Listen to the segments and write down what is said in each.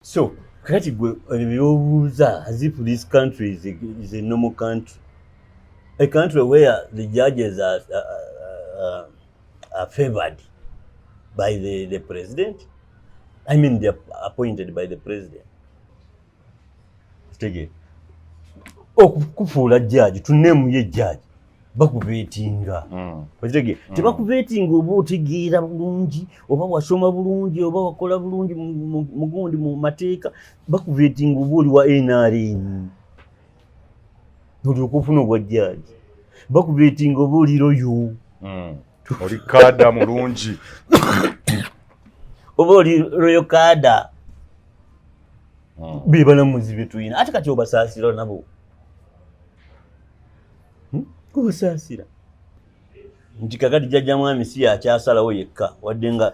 So kati gwe ebyobuuza as if this country is a normal country, a country where the judges are favored by the president. I mean, they're appointed by the president. Stage. Okufuula judge, tunemu ye judge. Bakubetinga. Stage. Tebakubetinga oba otegeera bulungi, oba wasoma bulungi, oba wakola bulungi mugundi mu mateeka. Bakubetinga oba oli wa NRM. Oli okufuna obwa judge. Bakubetinga oba oli loyo. Oli kada mulungi. Oba oli loyo kada. Bebalamuzi betuyina. Ate kati obasaasira nabo. Kubasaasira. Nti kakati jjajja mwami si yakyasalawo yekka. Wadde nga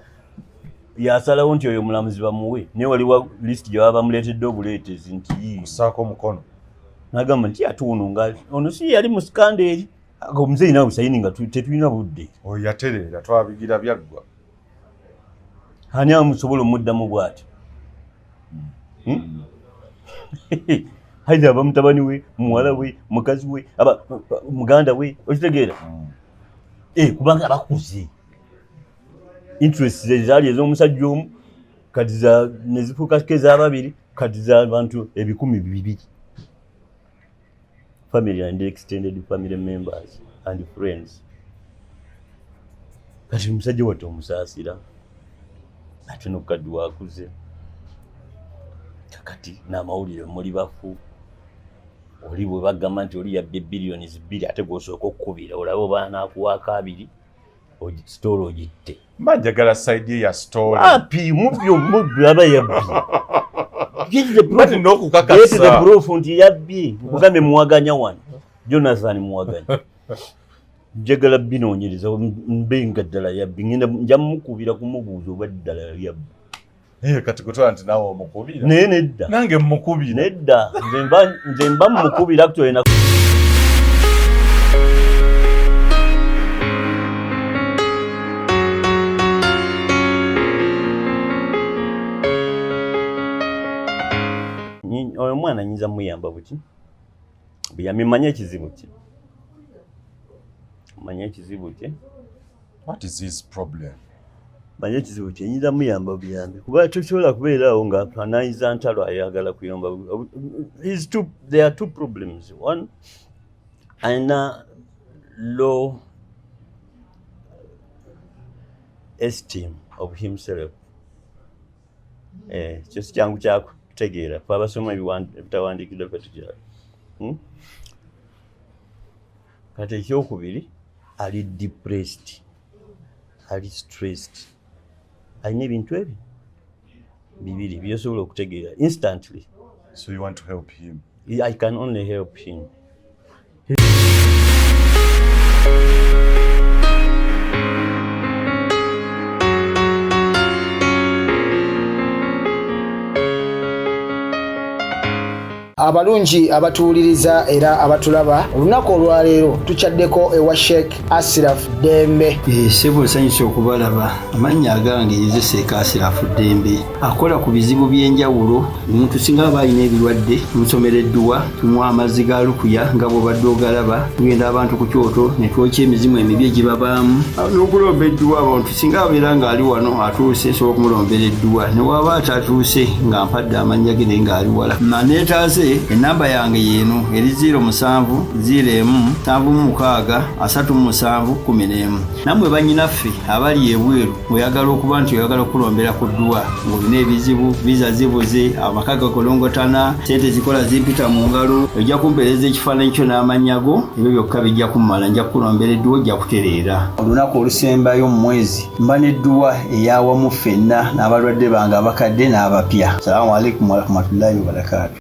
yasalawo nti oyo mulamuzi bamuwe. Naye waliwo list gye baba bamuleetedde obuleetezi nti kusaako omukono. N'agamba nti atuuno nga ono si yali mu skandeeri. Omuzeeyi naawe sayini nga tetulina budde. Oyo yatereera twabigira byaggwa. Ani amusobola omuddamu bw'atyo? Haida aba mutabani we, muwala we, mukazi we, aba muganda we, okitegeera? Kubanga bakuze. Interest zaali ez'omusajja omu, kati ne zifuuka ez'ababiri, kati z'abantu 200. Family and extended family members and friends. Kati omusajja wattu omusaasira. Ate n'okadde wakuze. Kakati n'amawulire muli bafu. Oli bwe bagamba nti oli yabbye billions 2 ate gw'osooka okkubira olaba oba n'akuwaako 2 sitoola ogitte. Mba njagala side ya story. Api mubyo aba yabbye. Bati n'okukakasa. The proof nti yabbye. Mugambe muwaganya wano. Jonathan muwaganya. Njagala binoonyereza mbenga ddala yabbye. Ngenda nja mukubira kumubuuza oba ddala yabbye. Kati kutwala nti nawe omukubira. Naye nedda. Nange mukubira. Nedda. Nze mba mukubira actually na oyo mwana nyinza muyamba buki? Buyamimanya ekizibu ki? Manya ekizibu ki? What is his problem? Manya ekizibu ki nyinza muyamba buyambi. Kuba tosobola kubeerawo nga anayiza ntalo ayagala kuyomba. There are two problems. One, aina low esteem of himself. Kyesi kyangu kyako kutegeera. Fe abasoma ebitawandiikiddwa fe tukira. Kati ekyokubiri ali depressed, ali stressed. Alina ebintu ebyo bibiri byosobola okutegeera instantly. So you want to help him? I can only help him. Abalungi abatuuliriza era abatulaba olunaku olwaleero tukyaddeko ewa Sheikh Ashraf Dembe. Sebo sanyusa okubalaba. Amannya agange Seeka Ashraf Dembe akola ku bizibu by'enjawulo. Omuntu singa aba alina ebirwadde tumusomereddwa, tumuwa amazzi ga lukuya nga bw'obadde ogalaba, tugenda abantu ku kyoto ne twokya emizimu emibi egibabaamu n'okulomba edduwa. Abantu singa abeera ng'ali wano atuuse sobola okumulombera edduwa, ne waba atatuuse nga mpadde amannya ge naye ng'ali wala. Neetaase enamba yange yeeno eri 0701763711. Nammwe bannyinaffe abali ebweru oyagala okuba nti oyagala okulombera ku dduwa ng'olina ebizibu viza zibuze, amaka gakolongotana, sente zikola zimpita mu ngalo, ojja kumpeereza ekifaananyi kyo n'amannya go, ebyo byokka bijja kummala. Nja kukulombera edduwa ojja kutereera. Olunaku olusembayo mu mwezi mba n'edduwa ey'awamu ffenna n'abalwadde bange abakadde n'abapya. Salaamu alaikum warahmatullahi wabarakatuh.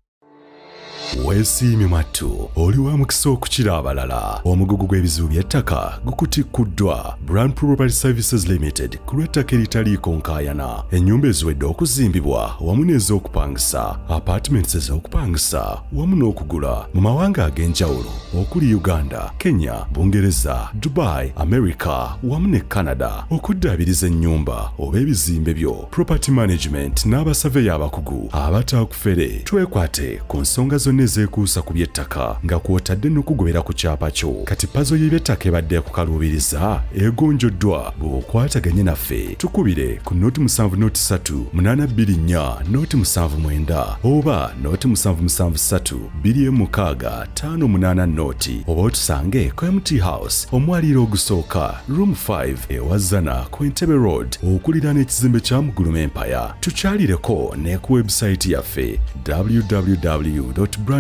Weesiimye mattu oli wa mukisa okukira abalala. Omugugu gw'ebizibu by'ettaka gukutikuddwa. Brand Property Services Limited ku lw'ettaka eritaliiko nkaayana. Ennyumba eziwedde okuzimbibwa wamu n'ez'okupangisa, apartments ez'okupangisa wamu n'okugula mu mawanga ag'enjawulo okuli Uganda, Kenya, Bungereza, Dubai, America wamu ne Canada. Okuddaabiriza ennyumba oba ebizimbe byo, property management n'abasaveya abakugu abataakufere. Twekwate ku nsonga zonna ezeekuusa ku by'ettaka nga kw'otadde n'okugobera ku kyapa kyo. Kati pazo y'eby'ettaka ebadde kukaluubiriza egonjoddwa. Bw'okwataganye naffe tukubire ku noti 703 824 noti 79 oba noti 773 26 580 noti oba otusange ku MT House omwaliiro ogusooka room 5 ewazana ku Entebbe Road okuliraana ekizimbe kya Muguluma Empire. Tukyalireko ne ku website yaffe www.brandpro.co.ug.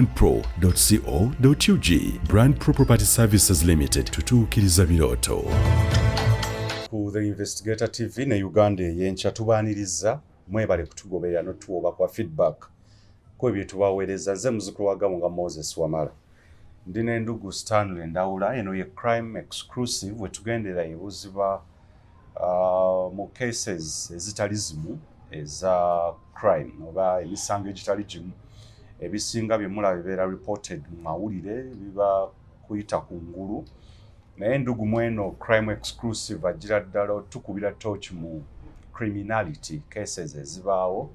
Brand Pro Property Services Limited, tutuukiriza birooto. Ku The Investigator TV ne Uganda ey'enkya tubaaniriza mwebale kutugoberera n'otuwoba kwa feedback ku ebyo tubaweereza. Nze muzzukulu wa Gamo nga Moses Wamala. Ndina endugu Stanley Ndawula, eno ye Crime Exclusive we tugendera ebuuzibwa mu cases ezitali zimu eza crime oba emisango egitali gimu. Ebisinga bye mulaba bibeera reported mu mawulire biba kuyita ku ngulu. Naye endugu mweno Crime Exclusive agira ddala tukubira torch mu criminality cases ezibaawo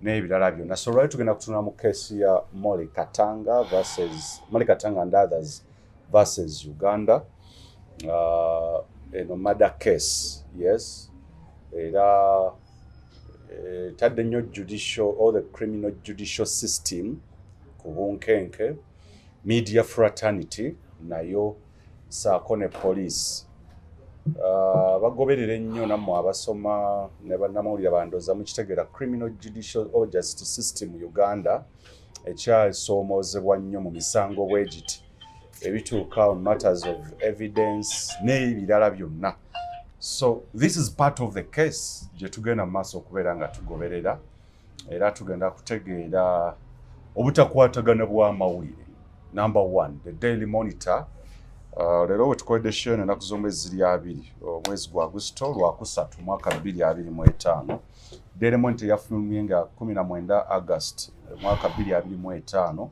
n'ebirala byonna. So lwali tugenda kutunula mu case ya Molly Katanga and others versus Uganda. Eno murder case, yes. Era tadde nnyo judicial or the criminal judicial system ku bunkenke, media fraternity nayo saako ne police. Bagoberera ennyo nammwe abasoma ne bannamawulire bandooza mukitegeera criminal judicial or justice system mu Uganda ekyasoomoozebwa nnyo mu misango bwegiti ebituuka on matters of evidence n'ebirala byonna. So this is part of the case gye tugenda mu maaso okubeera nga tugoberera era tugenda kutegeera obutakwatagana bw'amawulire. Number 1, the Daily Monitor. Leero we tukoledde show ennaku z'omwezi ziri 2 omwezi gwa Agusto lwa 3 mwaka 2025. Daily Monitor yafulumye nga 19 August mwaka 2025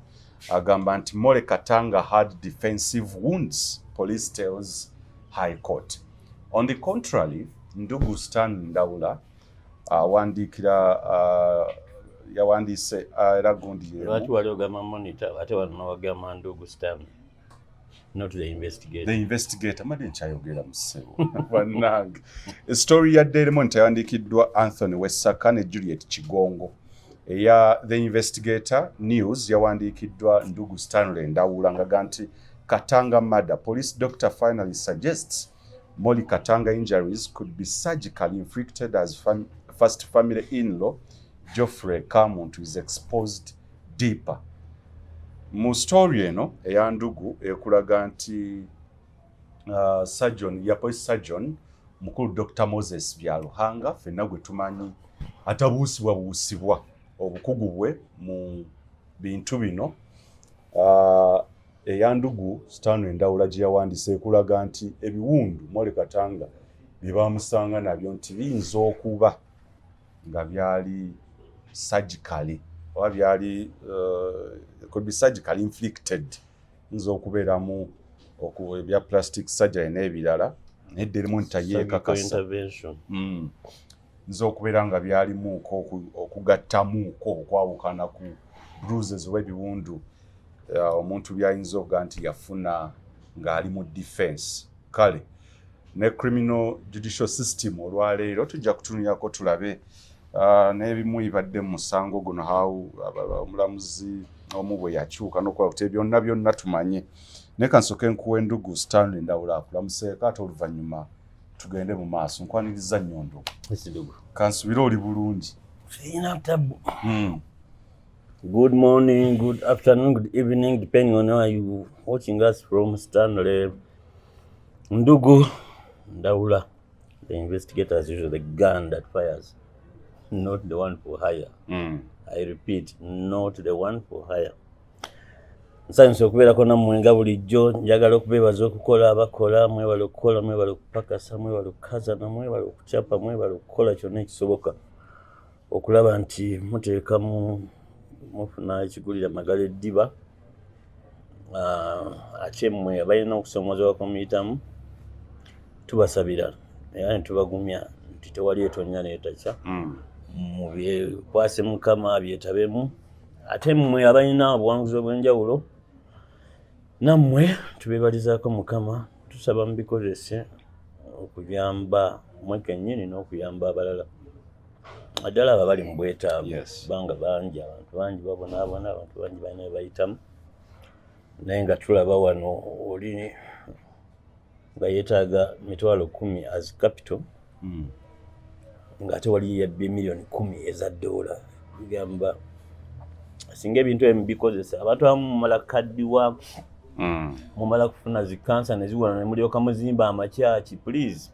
agamba nti Molly Katanga had defensive wounds, police tells High Court. On the contrary, ndugu Stan Ndawula yawandiise era gundi lwaki wali ogamba Monitor ate wano wagamba ndugu Stan, not the investigator. The investigator madde nkyayogera mu ssebo bannange. Story ya Daily Monitor yawandiikiddwa Anthony Wessaka ne Juliet Kigongo. Eya The Investigator News yawandiikiddwa ndugu Stanley Ndawula ngaga nti Katanga murder. Police doctor finally suggests Molly Katanga injuries could be surgically inflicted as first family in-law Geoffrey Kamuntu is exposed deeper. Mu story eno eya ndugu ekulaga nti surgeon ya police surgeon mukulu Dr. Moses Byaluhanga fenna gwe tumanyi atabuusibwa obukugu bwe mu bintu bino. Eya ndugu Stanley Ndawula gye yawandiise ekulaga nti ebiwundu Molly Katanga bye bamusanga nabyo nti biyinza okuba nga byali surgically oba byali could be surgically inflicted, nzo okubeeramu ebya plastic surgery n'ebirala Daily Monitor yeekakasa nzo okubeera nga byalimuuko okugattamuuko okwawukana ku bruises oba ebiwundu omuntu byayinza okuga nti yafuna ng'ali mu defense. Kale ne criminal judicial system olwaleero tujja kutunulyako tulabe n'ebimu ibadde mu musango guno omulamuzi omu bwe yakyuka n'okuba kuti byonna byonna tumanye. Ne kansooke nkuwa endugu Stanley Ndawula akulamuseeko ate oluvannyuma tugende mu maaso. Nkwaniriza nnyo ndugu. Kansubire oli bulungi. Good morning, good afternoon, good evening, depending on where you watching us from. Stanley Ndugu Ndawula, the investigator, as usual, the gun that fires, not the one for hire. I repeat, not the one for hire. nsanyuse okubeerako nammwe nga bulijjo. Njagala okubeebaza okukola abakola, mwebale okukola, mwebale okupakasa, mwebale okukazana, mwebale okucapa, mwebale okukola kyonna ekisoboka okulaba nti muteeka mufuna ekigulira Magala Eddiba. Ate mmwe abalina okusomoozebwa kumuyitamu tubasabira era ne tubagumya nti tewali etonnya n'etakya. Mubyekwase Mukama byetabemu. Ate mmwe abalina obuwanguzi obw'enjawulo nammwe tubeebalizaako Mukama, tusaba mubikozese okuyamba mmwe kennyini n'okuyamba abalala. Addala abo bali mu bwetaavu kubanga bangi, abantu bangi babonaabona, abantu bangi balina bye bayitamu. Naye nga tulaba wano oli nga yeetaaga $10,000 as capital ng'ate wali yabbye $10,000,000 eza dola. Bigamba singa ebintu ebyo mubikozesa abantu abamu mumala kukaddiwa, mumala kufuna zikansa ne ziwona ne mulyoka muzimba amakyaki. Please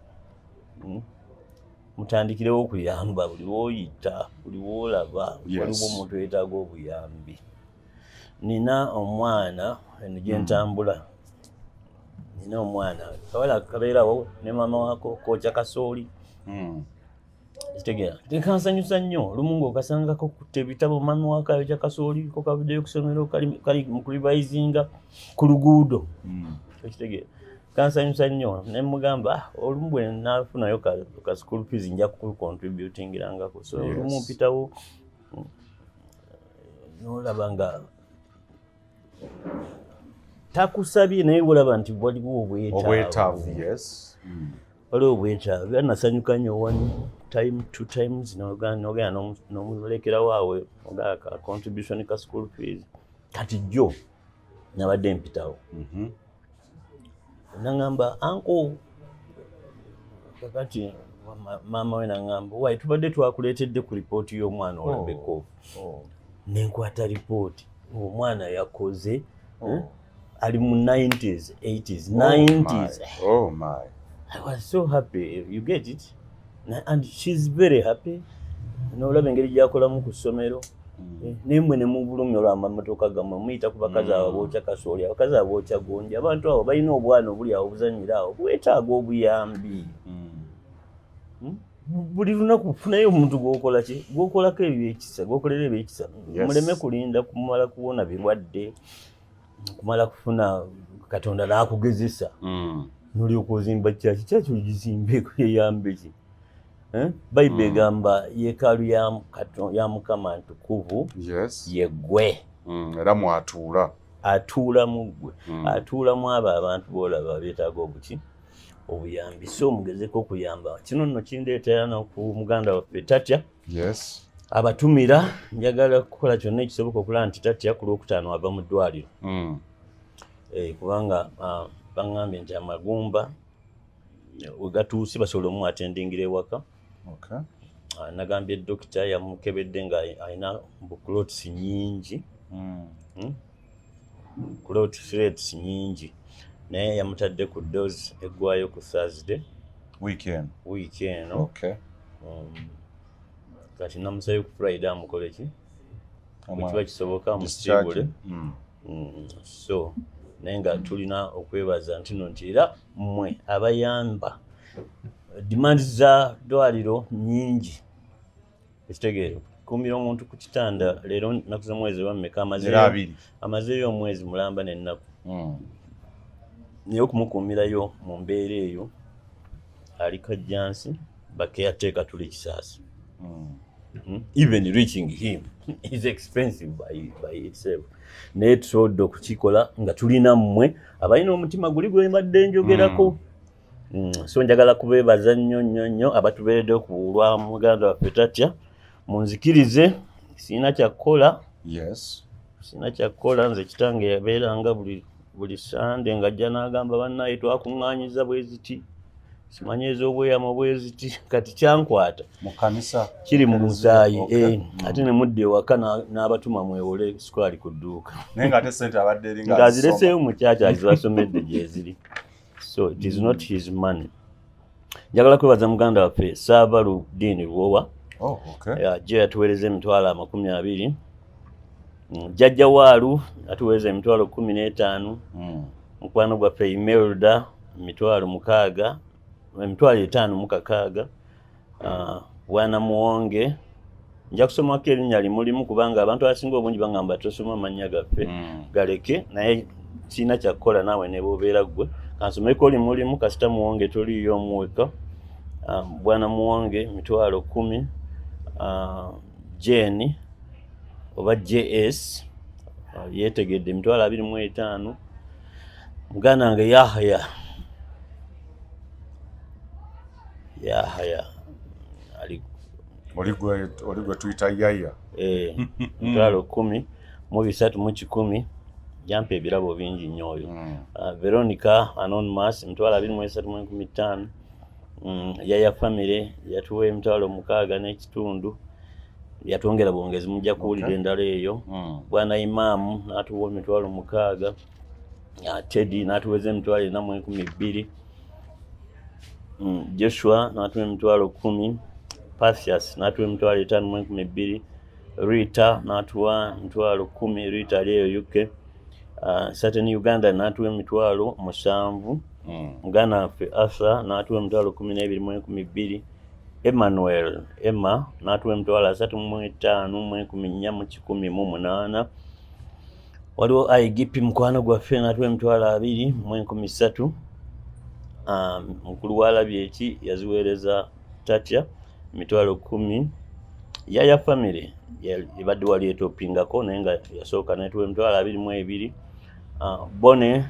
mutandikirewo okuyamba buli w'oyita, buli w'olaba waliwo omuntu yeetaaga obuyambi. Nina omwana eno gye ntambula, nina omwana kawala kabeerawo ne maama waako kookya kasooli. Kitegeera tekansanyusa nnyo lumu ng'okasangako kutta ebitabo maama waako ayokya kasooli ko kavuddeyo ku ssomero kali mu kulivayizinga ku luguudo. Kitegeera kansanyusa nnyo ne mugamba olumu bwe naafunayo ka school fees nja kucontributingirangako. So olumu mpitawo n'olaba nga takusabye naye olaba nti waliwo obwetaavu. Waliwo obwetaavu. Era nasanyuka nnyo two times n'ogenda n'omulekerawo awe ka contribution ka school fees. Kati jjo nabadde mpitawo nangamba anko kakati maama we nangamba wayi tubadde twakuleetedde ku lipooti y'omwana olabeko. Nenkwata lipooti omwana yakoze ali mu 90s, 80s, 90s. Oh my. I was so happy. You get it? And she's very happy. N'olaba engeri gy'akolamu ku ssomero. Nemwe ne mubulumya olw'amamotoka gammwe muyita ku bakazi abo bookya kasooli, abakazi abo bookya gonja. Abantu abo balina obwana obuli awo obuzannyira awo bwetaaga obuyambi. Buli lunaku funayo omuntu gw'okola ki? Gw'okolako ebyekisa, gw'okolera ebyekisa. Muleme kulinda kumala kuwona birwadde, kumala kufuna Katonda n'akugezesa. N'olyoka ozimba kyaki ogizimbe yeyambe ki? Bayibuli egamba yeekaalu ya Mukama ntukuvu yeggwe. Era mwatuula. Atuula mu ggwe. Atuulamu abo abantu boolaba beetaaga obuki? Obuyambi. So mugezeko okuyamba. Kino nno kindeetera n'oku muganda waffe Tatya. Abatumira njagala kukola kyonna ekisoboka okulaba nti Tatya ku Lwokutaano ava mu ddwaliro. Kubanga baŋŋambye nti amagumba we gatuuse basobola omuatendingira ewaka. Nagambye dokita yamukebedde nga alina clots nnyingi. Clots rates nnyingi. Naye yamutadde ku dose eggwayo ku Thursday. Weekend. Kati namusabye ku Friday amukole ki? Bwekiba kisoboka amusibule. So naye nga tulina okwebaza ntino nti era mmwe abayamba demand za ddwaliro nnyingi. Ekitegeero kukumira omuntu ku kitanda leero nnaku z'omwezi wammeka amazeeyo omwezi mulamba n'ennaku. Naye okumukuumirayo mu mbeera eyo ali kajjansi bakeyateeka tuli kisaasi. Even reaching him is expensive by itself. Naye tusobodde okukikola nga tulina mmwe abalina omutima guli gwe mbadde njogerako. So njagala kubeebaza nnyo abatubeeredde ku lwa muganda waffe Tatya. Munzikirize sina kyakukola. Sina kyakukola. Nze kitange yabeeranga buli Sande ng'ajja n'agamba bannaye twakuŋŋaanyiza bwe ziti. Simanyi ez'obweyamo bwe ziti. Kati kyankwata mu kanisa kiri mu musaayi. Ate ne mudde ewaka n'abatuma mwewole sukali ku dduuka. Naye ng'ate ssente abadde eringa ng'azireseeyo mu kyaki azibasomedde gye ziri. So it is not his money. Njagala kwebaza muganda waffe Saabaludiini Luwowa. Ajja yatuweereza $20,000 Jjajja waalu atuweza emitwalo 15. Mukwano gwaffe Imelda emitwalo 6, emitwalo 5 mu 6. Bwana Muwonge nja kusomako erinnya limulimu kubanga abantu abasinga obungi bangamba tosoma amannya gaffe galeke naye kiina kyakukola naawe ne bw'obeera ggwe kansomeko limulimu kasita Muwonge toliyo omuweka. Bwana Muwonge emitwalo 10. Jane oba JS yetegedde emitwalo 25. Muganda wange Yahya oli gwe tuyita Yaya emitwalo 10 mu 310. Jampa ebirabo bingi nnyo oyo. Veronica Anonymous emitwalo 23.15. Yaya family yatuwa emitwalo 6 n'ekitundu. Yatwongera bwongezi mujja kuwulira endala eyo. Bwana Imam n'atuwa emitwalo 6. Teddy n'atuweza emitwalo 412. Joshua n'atuwa emitwalo 10. Patience n'atuwa emitwalo 512. Rita n'atuwa emitwalo 10. Rita aliyo UK. Certain Uganda n'atuwa emitwalo 7. Muganda waffe Asa n'atuwa emitwalo 12.12. Emma n'atuwa emitwalo 35,14,18. Waliwo IGP mukwano gwaffe n'atuwa emitwalo 20,13. Mukulu w'alabye eki yaziweereza tatya emitwalo 10. Yaya family yabadde wali etopingako naye nga yasooka n'etuwa emitwalo 22. Bone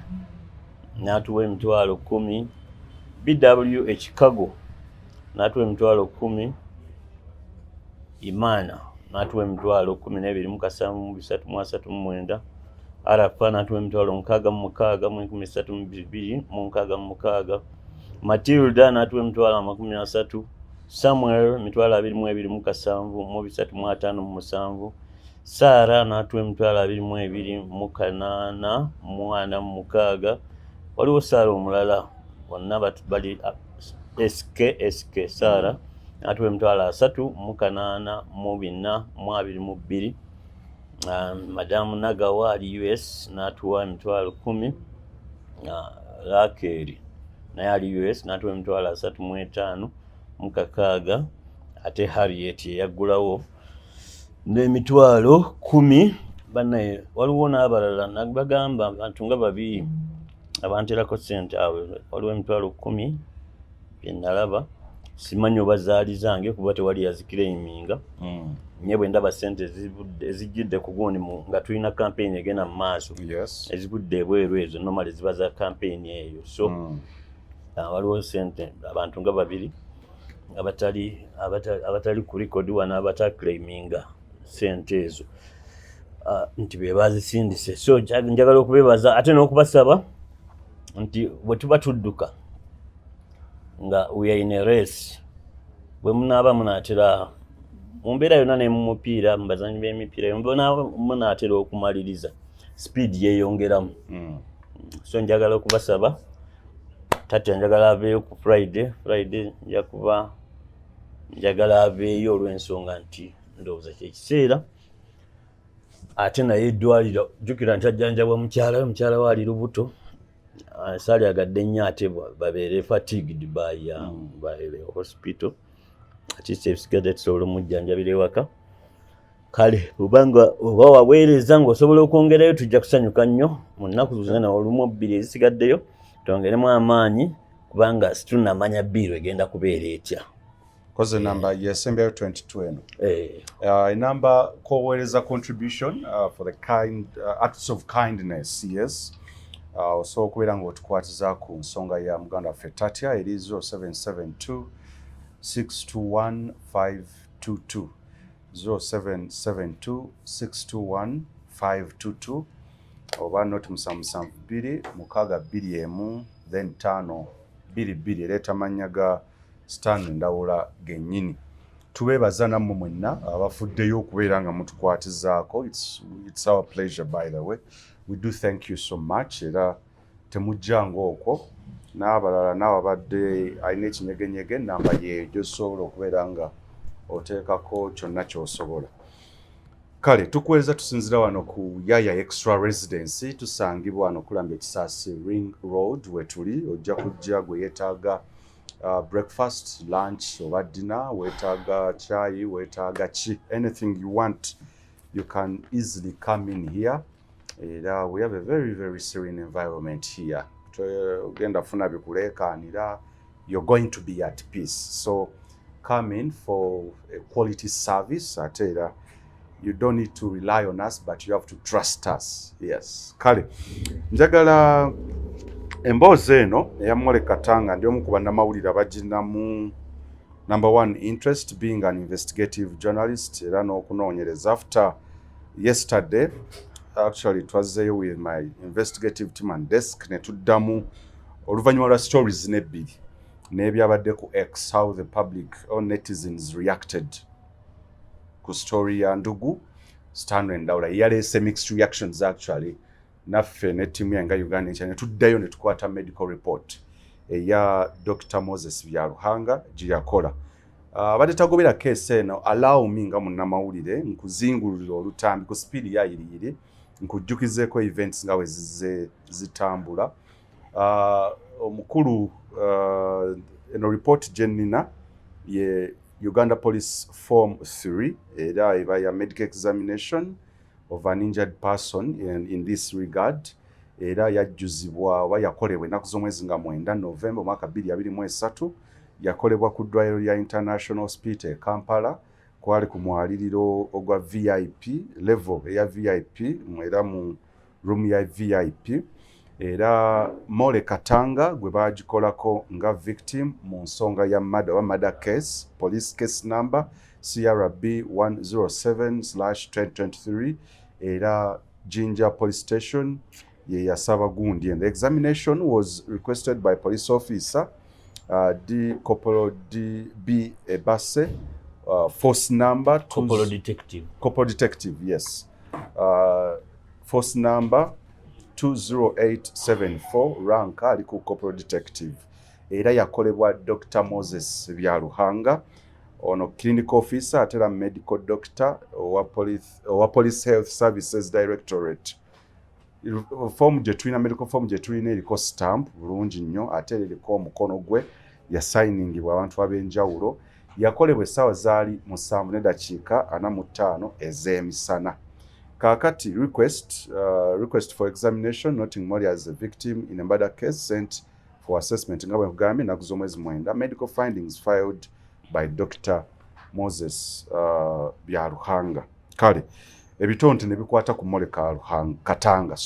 n'atuwa emitwalo 10. BW Chicago n'atuwa emitwalo 10. Imana n'atuwa emitwalo 12,739. Arafa n'atuwa emitwalo 66,13,266. Matilda n'atuwa emitwalo 30. Samuel emitwalo 22,737. Sara n'atuwa emitwalo 22,846. Waliwo Sara omulala bonna bali SK Sara n'atuwa emitwalo 3,842. Madamu Nagawa ali US n'atuwa emitwalo 10. Rakeri naye ali US n'atuwa emitwalo 35,600. Ate Harriet yaggulawo n'emitwalo 10. Bannaye waliwo n'abalala nabagamba abantu nga babiri abanterako ssente awo. Waliwo emitwalo 10 bye nalaba simanyi oba zaali zange kuba tewali yaziclaiminga. Nye bwe ndaba ssente ezijjidde ku gundi nga tulina campaign egenda mu maaso ezigudde ebweru ezo normally ziba za campaign eyo. So waliwo ssente abantu nga babiri abatali ku record wano abataclaiminga ssente ezo nti be bazisindise. So njagala okubebaza ate n'okubasaba nti bwe tuba tudduka nga we are in a race, bwe munaaba munaatera mu mbeera yonna ne mu mupiira mu bazanyi b'emipiira munaatera okumaliriza speed yeeyongeramu. So njagala okubasaba tatya njagala aveeyo ku Friday njagala aveeyo olw'ensonga nti ndowooza kyekiseera ate naye eddwaliro jjukira nti ajjanjabwa mukyala we ali lubuto saali agadde nnyo ate babeere fatigued by hospital ati ebisigadde tusobola omujjanjabira ewaka. Kale obanga oba waweereza ng'osobola okwongerayo tujja kusanyuka nnyo mu nnaku zonna olumu 2 ezisigaddeyo twongeremu amaanyi kubanga situnamanya biiro egenda kubeera etya. Koze namba yesembeyo 22 eno. Enamba koweereza contribution for the kind acts of kindness. Yes. Osobola okubeera ng'otukwatiza ku nsonga ya muganda waffe tatya eri 0772 621 522 0772 621 522 oba noti 772 then 522 leeta mannya ga Stan Ndawula gennyini. Tubeebaza nammwe mwenna abafuddeyo okubeera nga mutukwatizaako. It's our pleasure by the way. We do thank you so much. Era temujjanga okwo n'abalala n'ababadde alina ekinyegenyege namba ye gy'osobola okubeera nga oteekako kyonna ky'osobola. Kale tukweza tusinzira wano ku Yaya Extra Residency tusangibwa wano kulamba Ekisasi Ring Road wetuli ojja kujja gwe yeetaaga breakfast, lunch oba dinner, weetaaga chai, weetaaga chi, anything you want you can easily come in here. We have a very very serene environment here. Ogenda funa bikuleekaanira, you're going to be at peace. So come in for a quality service. Ate you don't need to rely on us, but you have to trust us. Yes. Kale njagala emboozi eno eya Mole Katanga ndi omu ku bannamawulire abaginamu number one interest being an investigative journalist era n'okunoonyereza. After yesterday actually twazeeyo with my investigative team and desk ne tuddamu oluvannyuma lwa stories n'ebbiri n'ebyabadde ku X, how the public or netizens reacted ku story ya Ndugu Stanley Ndawula yaleese mixed reactions. Actually naffe ne timu yange Uganda nchane ne tuddayo ne tukwata medical report eya Dr. Moses Byaruhanga gye yakola. Abadde tagobera case eno, allow me nga munnamawulire nkuzingulira olutambi ku speed ya yiriyiri nkujjukizeeko events nga we zitambula. Omukulu eno report gyenina ye Uganda Police Form 3 era eba ya medical examination of an injured person in this regard era yajjuzibwa wa yakolebwa ennaku z'omwezi nga 9 November mwaka 2023 yakolebwa ku ddwaliro lya International Hospital e Kampala. Kwali ku mwaliriro ogwa VIP level eya VIP era mu room ya VIP era Mole Katanga gwe bagikolako nga victim mu nsonga ya murder case, police case number CRB 107/2023 era Jinja Police Station ye yasaba gundi. And the examination was requested by police officer D Corporal DB Ebase, force number Corporal detective, yes, force number 20874 rank ali ku corporal detective era yakolebwa Dr. Moses Byaruhanga ono clinical officer atera medical doctor wa police health services directorate. Form gye tulina, medical form gye tulina eriko stamp bulungi nnyo ate eriko omukono gwe ya signingibwa abantu ab'enjawulo. Yakolebwa essaawa zaali 7:45 ez'emisana. Kakati request for examination noting Mole as a victim in a murder case sent for assessment nga bwe kugambye ennaku z'omwezi 9. Medical findings filed by Dr. Moses Byaruhanga. Kale ebitonde ne bikwata ku Mole Katanga.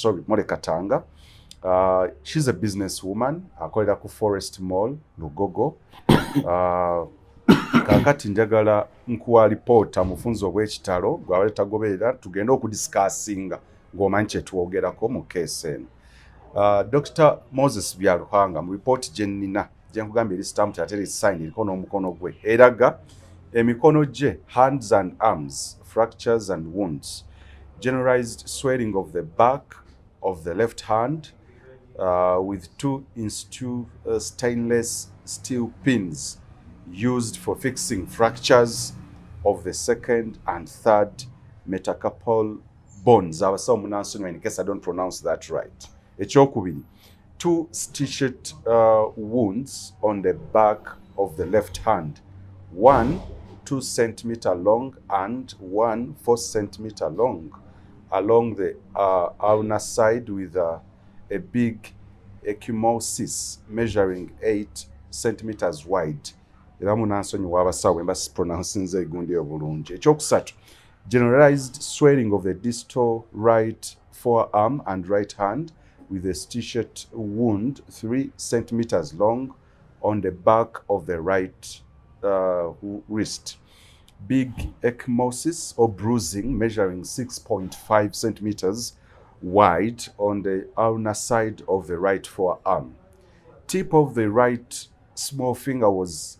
She's a businesswoman akolera ku Forest Mall Lugogo. Kakati njagala nkuwa reporta mufunzo bw'ekitalo gwabale tagoberera tugenda okudiscussinga ng'omanyi kye twogerako mu case eno. Dr. Moses Byaruhanga mu report gye nnina gye nkugambye eri stamp ate eri sign eriko n'omukono gwe eraga emikono gye, hands and arms, fractures and wounds, generalized swelling of the back of the left hand with 2 stainless steel pins used for fixing fractures of the second and third metacarpal bones. Abasawo munansonyiwa in case I don't pronounce that right. Ekyokubiri, 2 stitched wounds on the back of the left hand, 1 2 centimeter long and 1 4 centimeter long along the ulnar side with a big ecchymosis measuring 8 centimeters wide. Era munansonyiwa abasawo emba pronouncing egundi obulungi. Ekyokusatu, generalized swelling of the distal right forearm and right hand with a stitched wound 3 centimeters long on the back of the right wrist. Big ecchymosis or bruising measuring 6.5 centimeters wide on the ulnar side of the right forearm. Tip of the right small finger was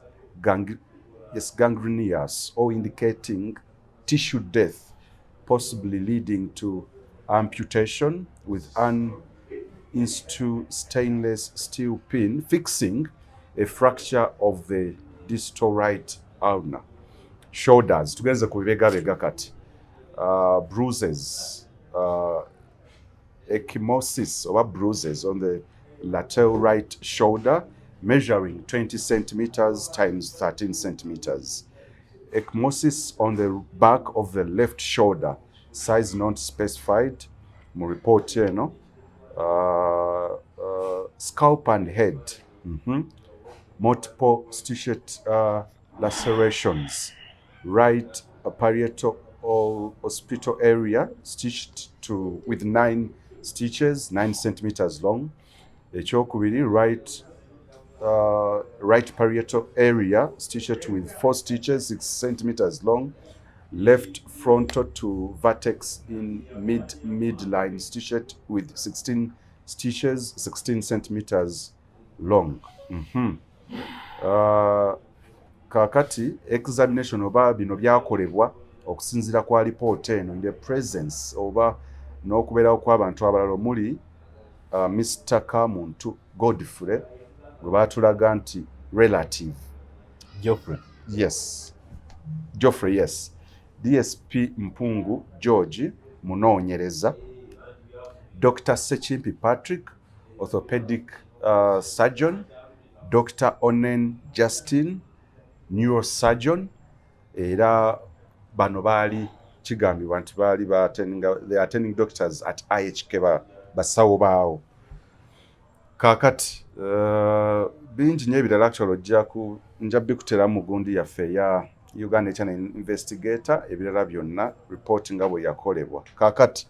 gangrenous or indicating tissue death, possibly leading to amputation with an stainless steel pin fixing a fracture of the distal right ulnar. Shoulders tugenze ku bibegabega kati bruises, ecchymosis or bruises on the lateral right shoulder, measuring 20 centimeters times 13 centimeters. Ecchymosis on the back of the left shoulder, size not specified. Mu report here, no? Scalp and head. Multiple stitched lacerations. Right parietal or hospital area stitched with 9 stitches, 9 centimeters long. Ekyokubiri, right parietal area stitched with 4 stitches, 6 centimeters long. Left frontal to vertex in midline stitched with 16 stitches, 16 centimeters long. Kakati examination oba bino byakolebwa okusinzira kwa report eno in the presence oba n'okubeerawo kw'abantu abalala omuli Mr. Kamuntu Godfrey gwe baatulaga nti relative Geoffrey. Yes. Geoffrey, yes. DSP Mpungu George munoonyereza, Dr. Sechimpi Patrick orthopedic surgeon, Dr. Onen Justin neurosurgeon, era bano baali kigambibwa nti baali the attending doctors at IHK basawo baawo. Kakati bingi nnyo ebirala actually nja bikutera mu gundi yaffe ya Uganda Channel Investigator, ebirala byonna report nga bwe yakolebwa. Kakati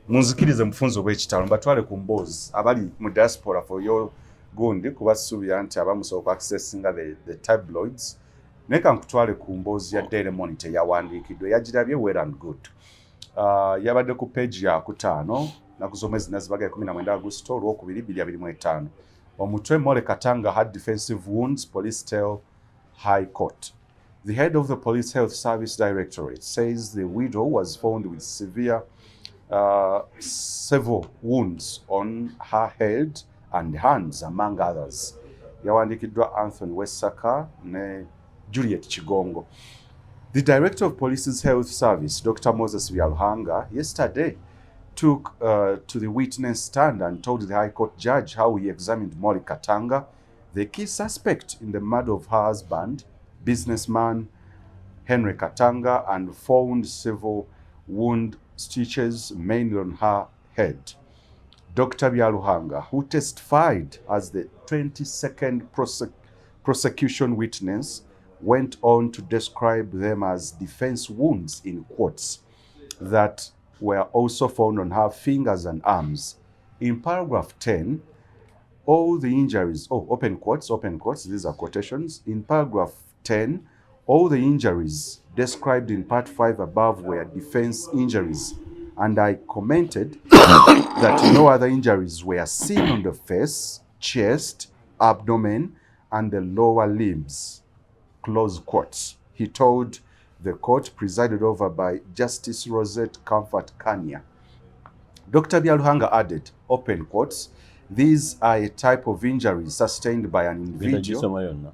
munzikirize mufunzo bw'ekitalo mbatwale ku mboozi abali mu diaspora for your gundi kubasuubira nti abamusobola accessinga the tabloids. Naye kankutwale ku mboozi ya Daily Monitor yawandiikiddwa yagirabye well and good. Yabadde ku page ya 5 naku z'omwezi Nazibaga 19 August olwokubiri 2025. Omutwe Mole Katanga had defensive wounds, police tell High Court. The head of the Police Health Service Directorate says the widow was found with several wounds on her head and hands, among others. Yawandikiddwa Anthony Wesaka ne Juliet Chigongo. The Director of Police's Health Service, Dr. Moses Byaruhanga, yesterday took to the witness stand and told the High Court judge how he examined Molly Katanga, the key suspect in the murder of her husband, businessman Henry Katanga, and found several wound stitches mainly on her head. Dr. Byaruhanga, who testified as the 22nd prosecution witness, went on to describe them as defense wounds in quotes that were also found on her fingers and arms. In paragraph 10, all the injuries, open quotes, these are quotations. In paragraph 10, all the injuries described in part 5 above were defense injuries, and I commented that no other injuries were seen on the face, chest, abdomen, and the lower limbs. Close quotes. He told the court presided over by Justice Rosette Comfort Kanya. Dr. Byaruhanga added, open quotes, these are a type of injury sustained by an individual.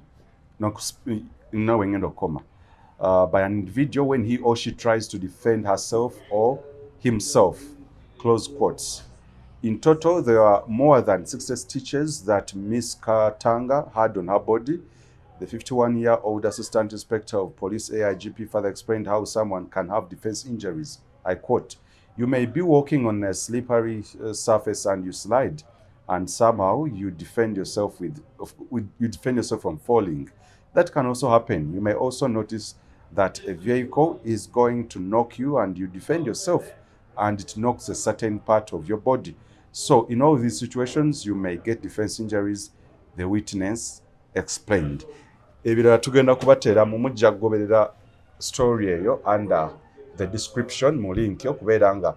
By an individual when he or she tries to defend herself or himself. Close quotes. In total, there are more than 60 stitches that Miss Katanga had on her body. The 51-year-old Assistant Inspector of Police AIGP further explained how someone can have defense injuries. I quote, you may be walking on a slippery surface and you slide, and somehow you defend yourself from falling. That can also happen. You may also notice that a vehicle is going to knock you and you defend yourself and it knocks a certain part of your body. So in all these situations, you may get defense injuries, the witness explained. Ebirala tugenda kubateera mu mujja kugoberera story eyo under the description mu link okubeera nga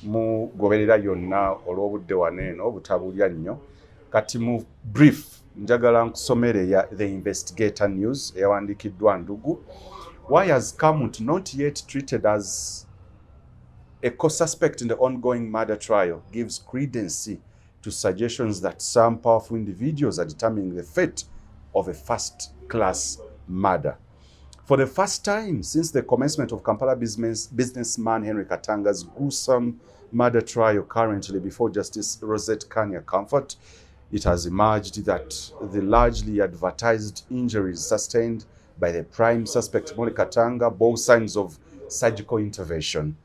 mugoberera yonna olw'obudde waneeno obutabulya nnyo. Kati mu brief njagala nkusomere ya The Investigator News eyawandiikiddwa Ndugu. Why has Kamut not yet treated as a co-suspect in the ongoing murder trial gives credence to suggestions that some powerful individuals are determining the fate of a first-class murder. For the first time since the commencement of Kampala businessman Henry Katanga's gruesome murder trial currently before Justice Rosette Kanya Comfort, it has emerged that the largely advertised injuries sustained by the prime suspect Molly Katanga bore signs of surgical intervention.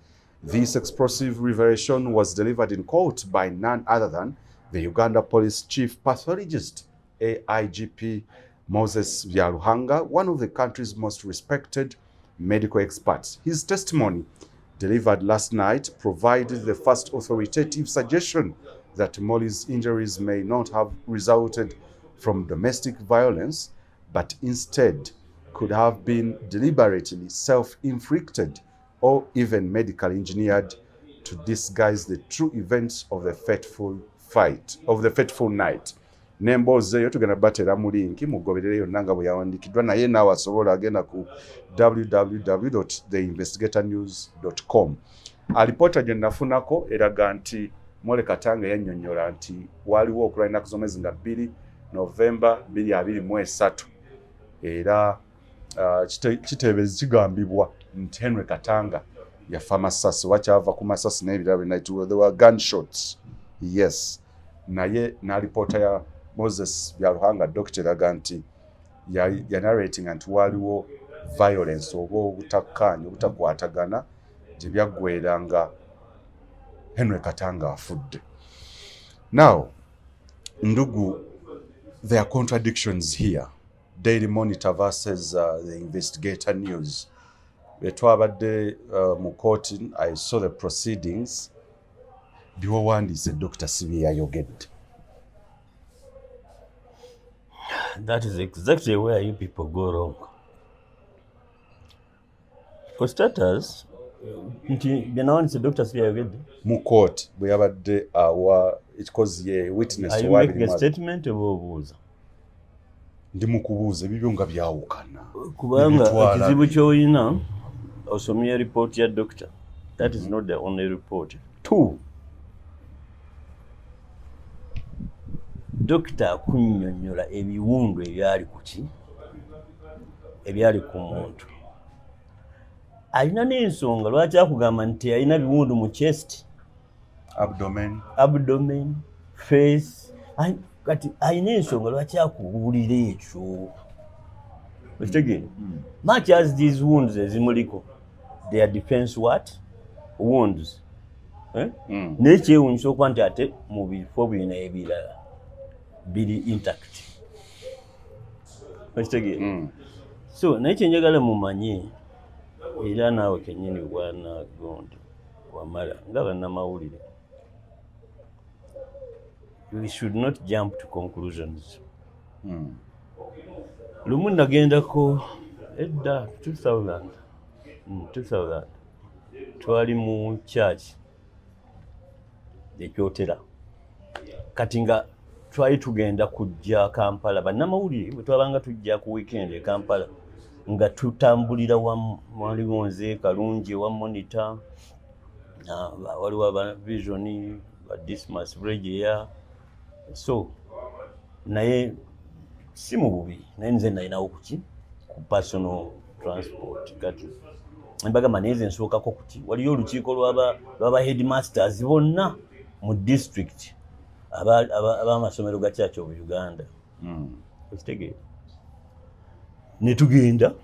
This explosive revelation was delivered in court by none other than the Uganda Police Chief Pathologist AIGP Moses Vyaruhanga, one of the country's most respected medical experts. His testimony, delivered last night, provided the first authoritative suggestion that Molly's injuries may not have resulted from domestic violence, but instead could have been deliberately self-inflicted or even medically engineered to disguise the true events of the fateful night. Nemboze yo tugenda batera mu linki mugoberere yonna nga bwe yawandikiddwa naye naawe asobola agenda ku www.theinvestigatornews.com. Alipoota gye nafunako eraga nti Molly Katanga yannyonnyola nti waliwo okulwa ennaku z'omwezi nga 2 Novemba 2023 era kiteebezi kigambibwa nti Henry Katanga yafa masasi wakyava ku masasi n'ebirala night there were gunshots. Yes, naye n'alipoota ya Moses Byaruhanga Dr. eraga nti ya narrating nti waliwo violence oba obutakkaanya obutakwatagana gye byaggweeranga Henry Katanga afudde. Now, ndugu, there are contradictions here. Daily Monitor versus the Investigator News. Betwabadde mu court, I saw the proceedings. Biwawandiise Dr. Sibi yayogedde. That is exactly where you people go wrong. For starters, byanawandise Dr. Sibi yayogedde mu court bwe yabadde awa because ye witness to what he statement obuuza. Ndi mu kubuuza ebibyo nga byawukana kubanga ekizibu ky'olina osomye report ya doctor. That is not the only report. 2, Doctor akunnyonnyola ebiwundu ebyali ku ki ebyali ku muntu. Alina n'ensonga lwaki akugamba nti alina biwundu mu chest, abdomen, face. Kati alina ensonga lwaki akuwulira ekyo. Okitegeera? Much as these wounds ezimuliko, their defense wounds. N'ekyewuunyisa okuba nti ate mu bifo bino ebirala biri intact. Okitegeera? So naye kyenjagala mumanye era naawe kennyini bwana Gondi wamala nga bannamawulire, we should not jump to conclusions. Lumu nagendako edda 2000 twali mu church ekyotera kati nga twali tugenda kujja Kampala. Bannamawulire bwe twabanga tujja ku weekend e Kampala nga tutambulira wamu, waliwo nze Kalungi wa Monitor, waliwo aba Vision, ba Dismas Regia. So naye si mu bubi, naye nze nalinawo kuki ku personal transport. Kati mbagamba neze nsookako kuki waliyo olukiiko lw'aba headmasters bonna mu district ab'amasomero ga Church of Uganda. Okitegeera? Ne tugenda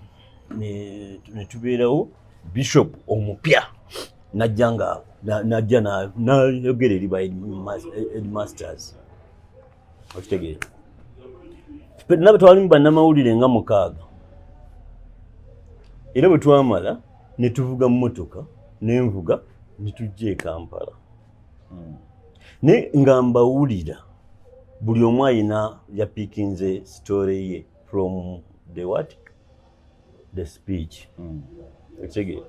ne tubeerawo bishop omupya najja nayogera eri ba headmasters. Okitegeera? Nabe twalimu bannamawulire nga 6 era bwe twamala ne tuvuga mu motoka n'envuga ne tujja e Kampala. Ne nga mbawulira buli omu ayina yapikinze story ye from the speech. Okitegeera?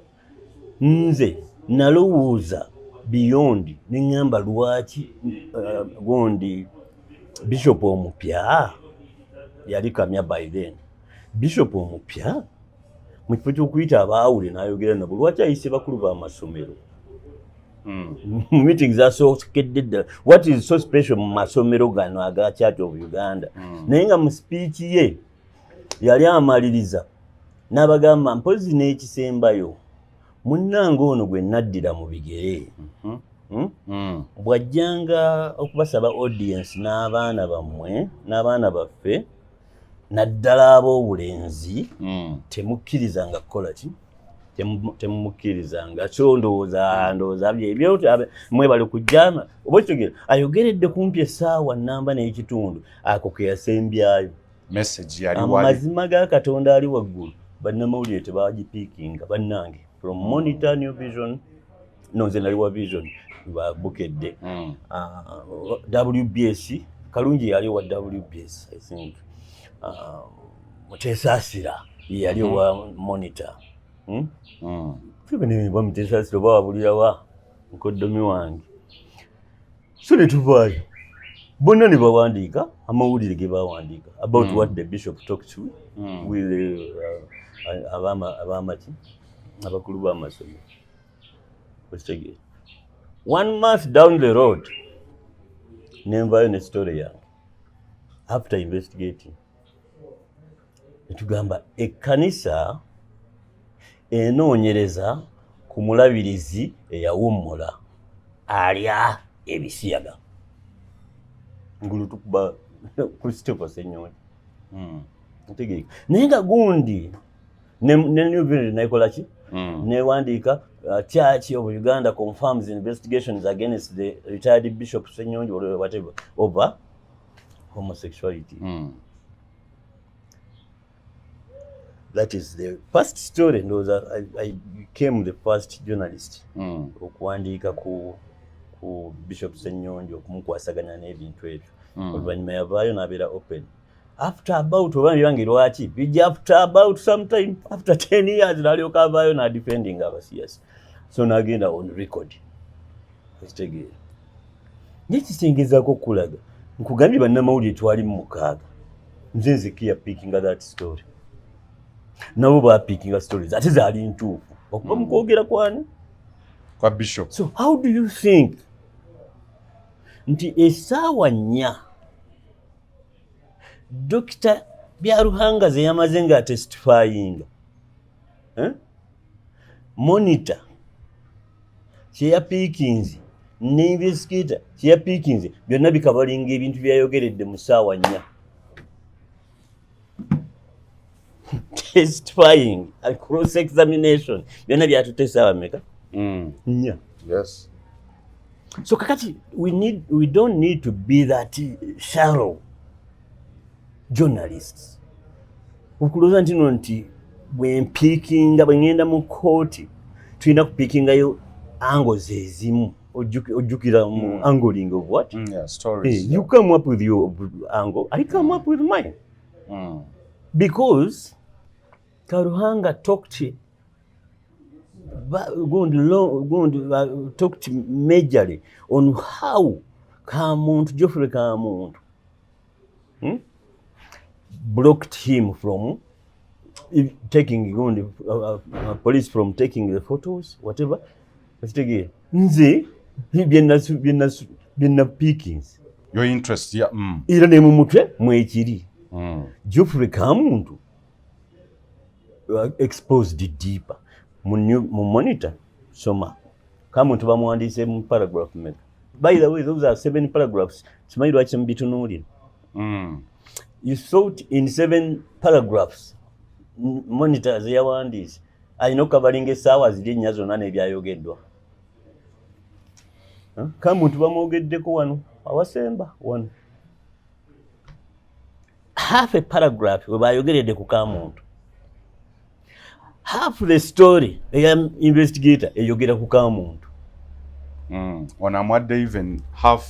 Nze nalowooza beyond neŋŋamba lwaki Gondi bishop omupya yali kamya by then. Bishop omupya mu kifo ky'okuyita abaawule n'ayogera nabo lwaki ayise bakulu b'amasomero. Meetings zasookedde ddala. What is so special mu masomero gano aga Church of Uganda? Naye nga mu speech ye yali amaliriza n'abagamba mpozi n'ekisembayo munnange ono gwe naddira mu bigere bw'ajjanga okubasaba audience n'abaana bammwe n'abaana baffe naddala ab'obulenzi temukkirizanga kukola ki temumukkirizanga so ndowooza ebyo mwebale kujjama oba ekitegeera ayogeredde kumpi essaawa nnamba n'ekitundu ako ke yasembyayo message yali wali amazima ga Katonda ali waggulu bannamawulire tebagipiikinga bannange from Monitor New Vision nze nali wa Vision babukedde WBS Kalungi yali wa WBS I think Mutesasira yali wa Monitor Tubene ba Mutesasira bawabulira wa nkoddomi wange so ne tuvaayo bonna ne bawandiika amawulire ge bawandiika about what the bishop talked to with abamaki abakulu b'amasomero okitegeera 1 month down the road nenvayo ne story yange after investigating netugamba ekkanisa enoonyereza ku mulabirizi eyawummula alya ebisiyaga ngulu tukuba Christopher Senyonyi ntegeeka naye nga gundi ne New Vision naikola ki newandiika Church of Uganda confirms investigations against the retired Bishop Senyonyi or whatever over homosexuality. That is the first story. I became the first journalist okuwandiika ku Bishop Senyonyi okumukwasaganya n'ebintu ebyo oluvannyuma yavaayo n'abeera open after about obange lwaki bijja after about sometime after 10 years n'alyoka avaayo n'adefending abasiyasi so n'agenda on record ekitegeera nekisengezako okulaga nkugambye bannamawulire twali mu mukaaga nze nzikiya pickinga that story nabo bapickinga stories ate zaali ntuufu okuba mukwogera kwani kwa Bishop. So how do you think nti essaawa 4 Dr. Byaruhanga ze yamaze nga testifying Monitor kye pickings ne investigator kye pickings byonna bikabalinga ebintu byayogeredde mu ssaawa 4 testifying and cross examination byonna byatutte essaawa meka 4 Yes. so kakati we don't need to be that shallow journalists okuloza ntino nti bwempiikinga bwengenda mu kooti tulina kupiikingayo angles ezimu ojjukira mu angling of what Stories. you come up with your angle I come up with mine because Karuhanga talked talked majorly on how Kamuntu, Geoffrey Kamuntu blocked him from taking police from taking the photos, whatever. Nze byenna pickings. Your interest, yeah. Era ne mu mutwe mwekiri. Geoffrey Kamuntu exposed deeper. Mu Monitor soma Kamuntu bamuwandiise mu paragraph meka. By the way, those are 7 paragraphs. Simanyi lwaki mbitunuulira. You thought in 7 paragraphs Monitor ze yawandiise alina okukabalinga essaawa ziri 4 zonna n'ebyayogeddwa. Kamuntu bamwogeddeko wano awasemba wano. Half a paragraph we bayogeredde ku Kamuntu. Half the story investigator eyogera ku Kamuntu. When I'm at even half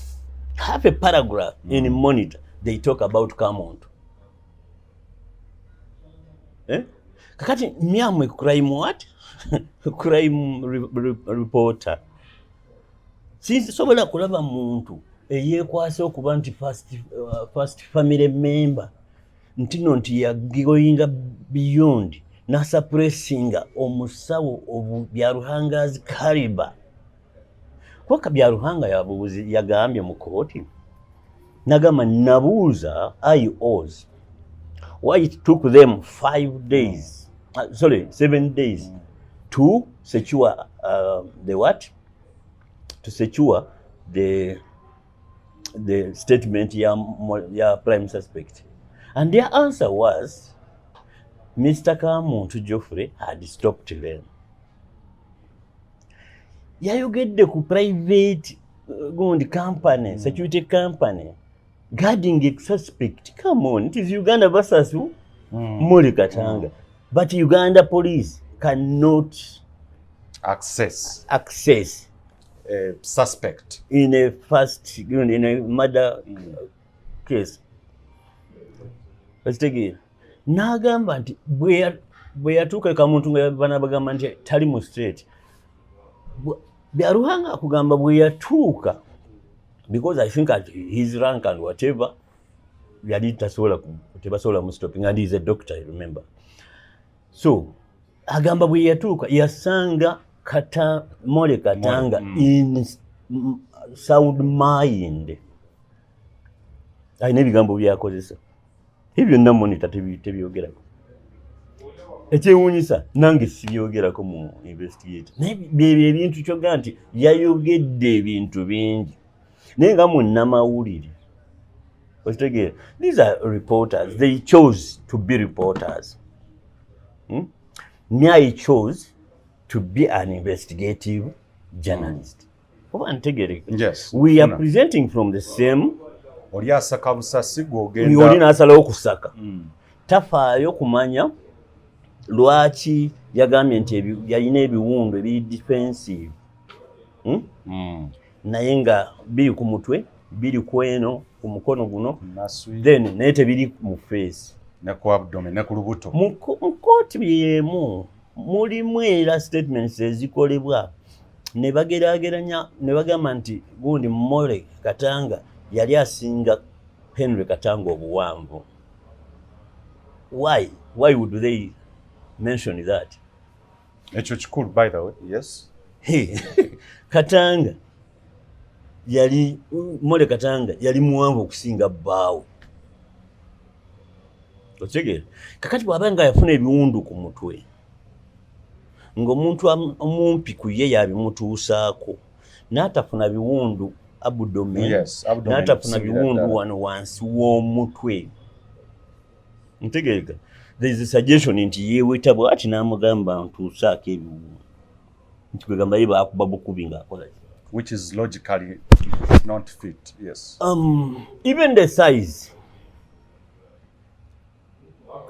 a paragraph in Monitor they talk about Kamuntu. Kakati myamwe crime what? Crime reporter. Since sobola kulaba muntu eyekwasa okuba nti first family member ntino nti yagoyinga beyond na suppressinga omusawo obu Byaruhanga's caliber. Kwaka Byaruhanga yagambye mu kooti nagamba nabuuza IOs why it took them 5 days sorry, 7 days to secure the what? To secure the statement ya prime suspect. And their answer was Mr. Kamuntu Geoffrey had stopped them. Yayogedde ku private company, security company, guarding a suspect. Come on, it is Uganda versus Mole Katanga. But Uganda police cannot access a suspect in a murder case. Let's take it. N'agamba nti bwe yatuuka Kamuntu nga bana bagamba nti tali mu straight. Byaruhanga kugamba bwe yatuuka, because I think at his rank and whatever, yali tebasobola mu stopping, and he's a doctor, I remember. So agamba bwe yatuuka yasanga Mole Katanga in sound mind. Ayina ebigambo byakozesa. Ebyo nna Monitor tebyogerako. Ekyewuunyisa nange sibyogerako mu investigator. Naye byebyo ebintu kyogera nti yayogedde ebintu bingi. Naye nga munnamawulire. Okitegeera, these are reporters. They chose to be reporters. I chose to be an investigative journalist. Yes. We are presenting from the same. Oli asaka busasi Oli gwogenda. nasalawo kusaka. Tafaayo kumanya lwaki yagambye nti yalina ebiwundu ebiri defensive. Naye nga biri ku mutwe, biri ku eno, ku mukono guno, then naye tebiri mu face. Ne ku abdomen, ne ku lubuto. Mu kooti byemu mulimu era statements ezikolebwa ne bageraageranya ne bagamba nti gundi Mole Katanga yali asinga Henry Katanga obuwanvu. Why would they mention that? Ekyo kikulu, by the way. Yes. Katanga yali Mole Katanga yali muwanvu okusinga bbaawe. Otegeera, kakati bw'abanga yafuna ebiwundu ku mutwe ng'omuntu omumpi ku ye yabimutuusaako n'atafuna biwundu abdomen, n'atafuna biwundu wano wansi w'omutwe. Ntegeereka, there is a suggestion nti yeeweta bw'ati n'amugamba ntuusaako ebiwundu. Nti kwegamba ye baakuba bukubi ng'akola ki? Which is logically not fit, yes. Even the size.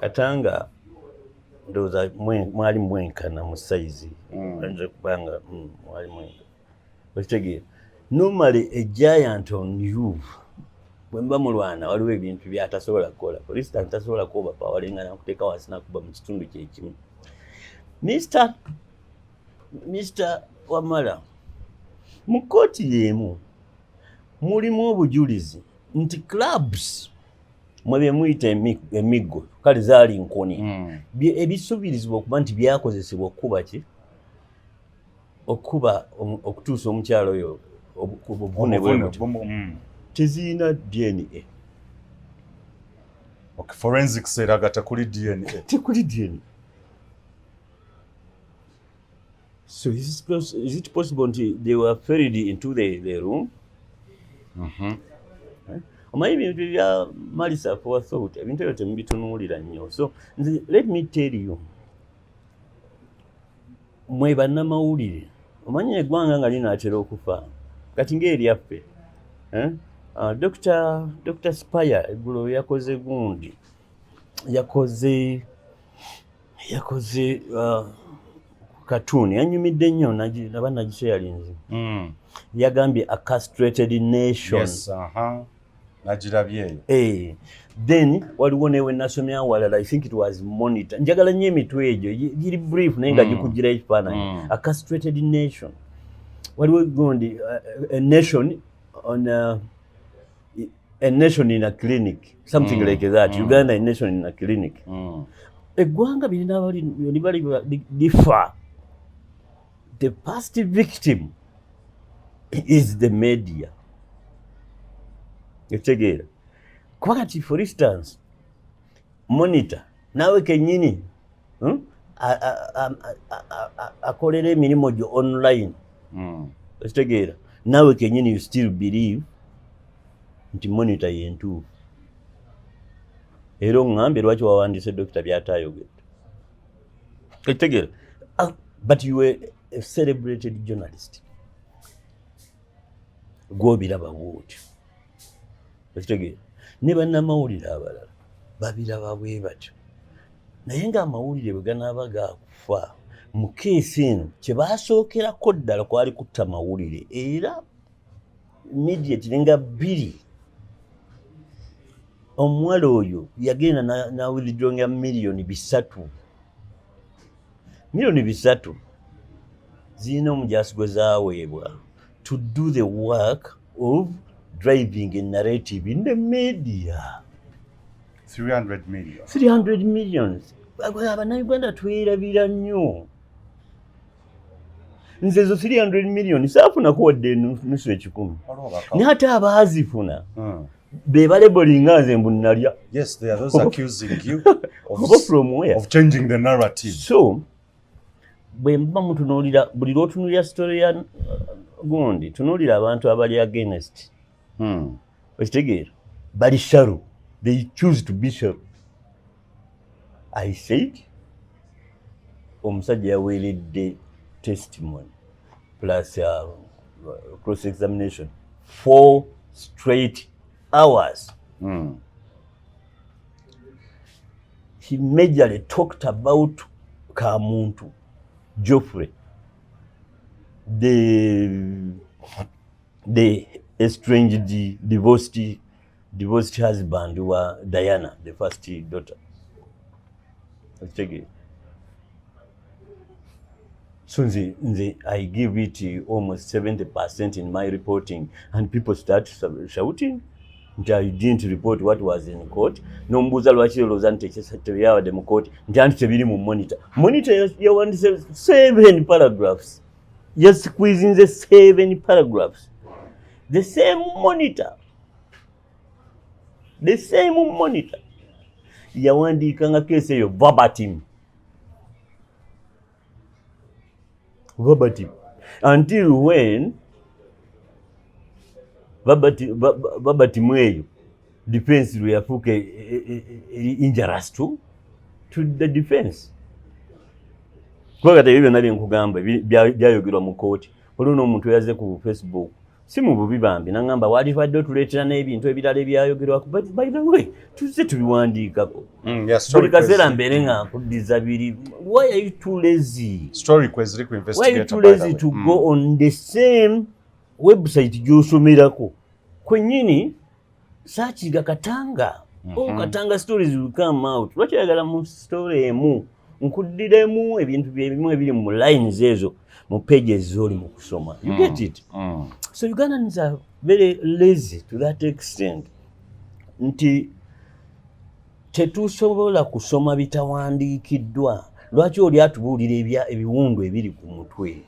Katanga ndowooza mwali mwenkana mu size. Ayinza kubanga mwali mwenkana. Okitegeera, normally a giant on you, bwe mba mulwana waliwo ebintu by'atasobola kukola. For instance, tasobola kuba pawalenga n'akuteeka wansi n'akuba mu kitundu kye kimu. Mr. Wamala, mu kkooti y'emu mulimu obujulizi nti clubs mwe bye muyita emiggo kale zaali nkoni ebisuubirizibwa okuba nti byakozesebwa okuba ki? Okutuusa omukyalo oyo obuvune tezirina DNA. Okay, forensics eraga tekuli DNA. Tekuli DNA. So is it possible that they were ferried into the room? Omanyi ebintu bya Marisa forethought, ebintu ebyo temubitunuulira nnyo. So let me tell you, mwe bannamawulire, omanyi eggwanga nga linaatera okufa kati ng'eryaffe. Dr. Spire eggulo yakoze gundi, yakoze cartoon yanyumidde nnyo naba nagisharinze. Yagambye a castrated nation. Yes, nagirabye. Then waliwo newe nasomya awalala, I think it was Monitor. Njagala nnyo emitwe egyo giri brief naye nga gikugira ekifaananyi. A castrated nation. Waliwo gundi a nation on a nation in a clinic, something like that. Uganda, a nation in a clinic. Eggwanga bali lifa. The first victim is the media. Etegeera. Kuba kati for instance, Monitor nawe kennyini akolera emirimu gyo online okitegeera naawe kenyini you still believe nti monitor yentuufu era oŋŋambye lwaki wawandiise dokita byataayogedde okitegeera but you were a celebrated journalist gw'obiraba bwotyo okitegeera ne bannamawulire abalala babiraba bwe batyo naye ng'amawulire bwe ganaaba gaakufa mu keesi eno kye baasookerako ddala kwali kutta mawulire era immediately nga 2 omuwala oyo yagenda n'awulidronga miliyoni 3 zirina omujaasi gwe zaaweebwa to do the work of driving a narrative in the media. 300 millions. Abannayuganda twerabira nnyo. Nze ezo 300 million saafunako wadde nusu ekikumi. Ne ate abaazifuna be balebolinga nze mbu nnalya. Yes, they are those accusing you from where? Of changing the narrative. So, bwe mba mutunuulira buli lw'otunuulira story ya gundi tunuulira abantu abali against. Okitegeera bali shallow. They choose to be shallow. I said omusajja yaweeredde testimony plus cross examination 4 straight hours. He majorly talked about Kamuntu Geoffrey, the estranged divorced husband wa Diana, the first daughter. Let's take it. So I give it almost 70% in my reporting, and people start shouting. I didn't report what was in court. No mbuza lwaki olowooza nti tebyabadde mu court nti anti tebiri mu monitor. Monitor yawandiise 7 paragraphs. Just squeezing the 7 paragraphs. The same monitor yawandiikanga keesi eyo verbatim until when verbatim eyo defense lwe yafuuka injurious to the defense. Kubanga ebyo byonna bye nkugamba byayogerwa mu kooti. Waliwo n'omuntu yaze ku Facebook si mu bubi bambi n'angamba wandibadde otuleetera n'ebintu ebirala ebyayogerwako by the way tuzze tubiwandiikako buli kaseera mbeere nga nkuddiza biri. Why are you too lazy? To go on the same website gy'osomerako kwennyini saakiga katanga katanga stories will come out. Lwaki oyagala mu story emu nkuddiremu ebintu byebimu ebiri mu lines ezo mu pages z'oli mu kusoma. You get it? So Ugandans are very lazy to that extent nti tetusobola kusoma bitawandiikiddwa. Lwaki oli atubuulira ebiwundu ebiri ku mutwe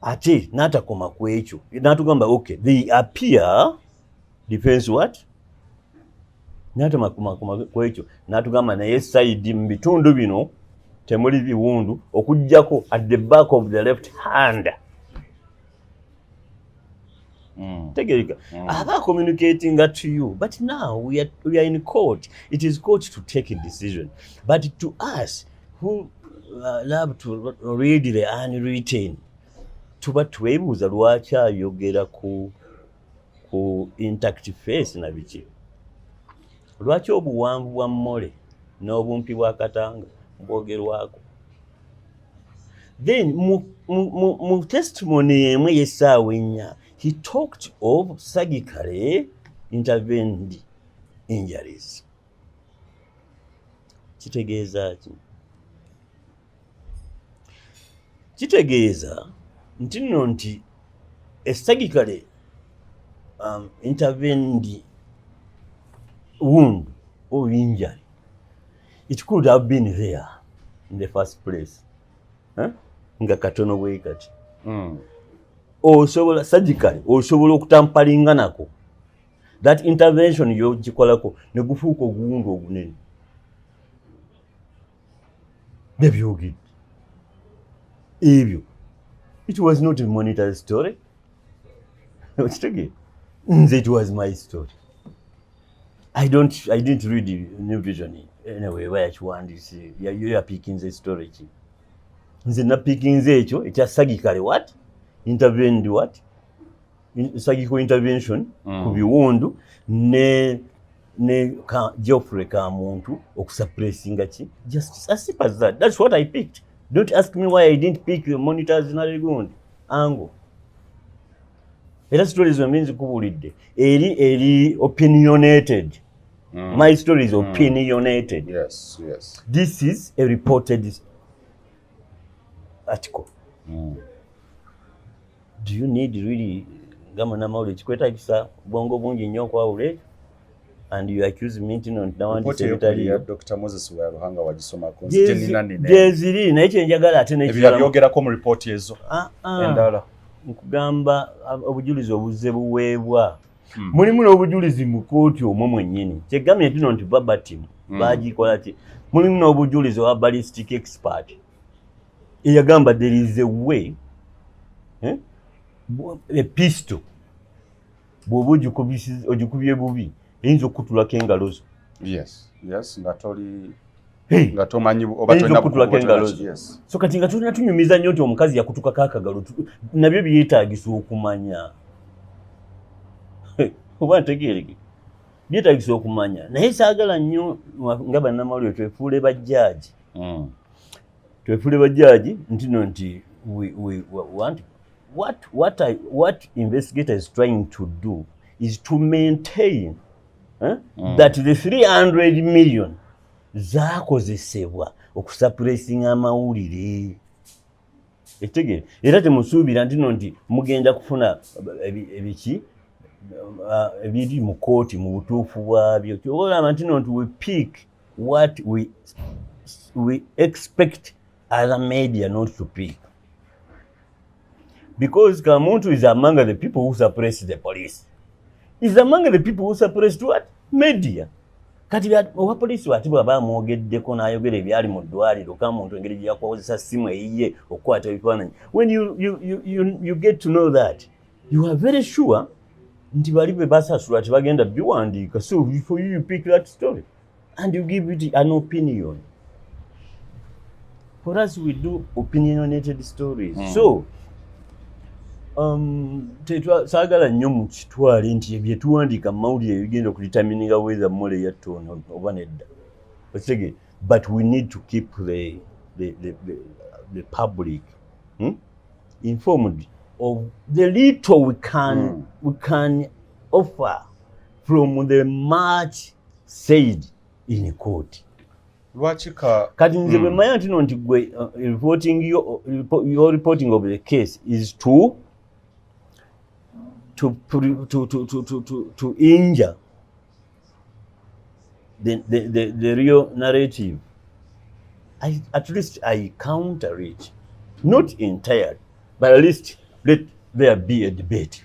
ate n'atakoma ku ekyo n'atugamba okay they appear defense what n'atakoma ku ekyo n'atugamba naye side mu bitundu bino temuli biwundu okujjako at the back of the left hand. Tegerika. Aba communicating that to you, but now we are in court. It is court to take a decision. But to us who love to read the unwritten, tuba twebuuza lwaki ayogera ku intact face na biki. Lwaki obuwanvu bwa mmole n'obumpi bwa katanga bwogerwako. Then mu testimony yemwe y'essaawa 4 he talked of surgically intervened injuries. Kitegeeza nti nno nti a surgically intervened wound or injury, it could have been there in the first place. Nga katono bwe kati. Osobola surgically osobola okutampalinga nako. That intervention yogikolako ne gufuuka oguwundu ogunene. Babyogedde ebyo. It was not a Monitor's story. Nze, it was my story. I didn't read the New Vision anyway where yakiwandiise yapiikinze story ki. Nze napiikinze ekyo ekya Sagikale what intervened what Sagiko intervention ku biwundu ne Geoffrey Kamuntu okusuppressinga ki. Just as simple as that. That's what I picked. Don't ask me why I didn't pick the Monitors Nalgonda angle. Era stories means kubulidde eri opinionated. My story is opinionated. Yes. This is a reported article. Do you need really gamana mawule kikwetagisa bwongo bungi nnyo okwawula and you accuse me nti nawandise ya Dr. Moses Waruhanga wagisoma konzite nina nene jeziri naye kyenjagala ate ebyogerako mu report ezo endala nkugamba obujulizi obuze buweebwa mulimu n'obujulizi mu kooti omwo mwennyini kyegamye tino nti verbatim bagikola ki mulimu n'obujulizi owa ballistic expert eyagamba there is a way a pistol bw'oba ogikubye bubi eyinza okutulako engalo zo. Yes, nga tomanyi oba tolina engalo zo. So kati nga tulina tunyumiza nnyo nti omukazi yakutukako akagalo nabyo byetaagisa okumanya oba ntegeereke byetaagisa okumanya naye saagala nnyo nga bannamawulire twefuule bajjaaji twefuule bajjaaji ntino nti we want what investigator is trying to do is to maintain that the 300 million zaakozesebwa okusuppressinga amawulire. Etegere era temusuubira ntino nti mugenda kufuna ebiki ebiri mu kooti mu butuufu bwabyo. Kyolaba ntino nti we pick what we expect other media not to pick. Because Kamuntu is among the people who suppress the police. Is among the people who suppressed what? Media. Kati owa police watibwa bamwogeddeko n'ayogera ebyali mu ddwaliro Kamuntu engeri gye yakozesa simu eyiye okukwata ebifaananyi. When you get to know that, you are very sure nti bali be basasula tebagenda biwandiika. So for you pick that story and you give it an opinion. For us we do opinionated stories. So saagala nnyo mu kitwale nti bye tuwandiika mu mawulire bigenda okudetermininga whether mmole yattono oba nedda. But we need to keep the public informed of the little we can offer from the much said in court. Kati nze bwe mmanya ntino nti gwe your reporting of the case is to injure the real narrative. At least I counter it, not entirely, but at least let there be a debate.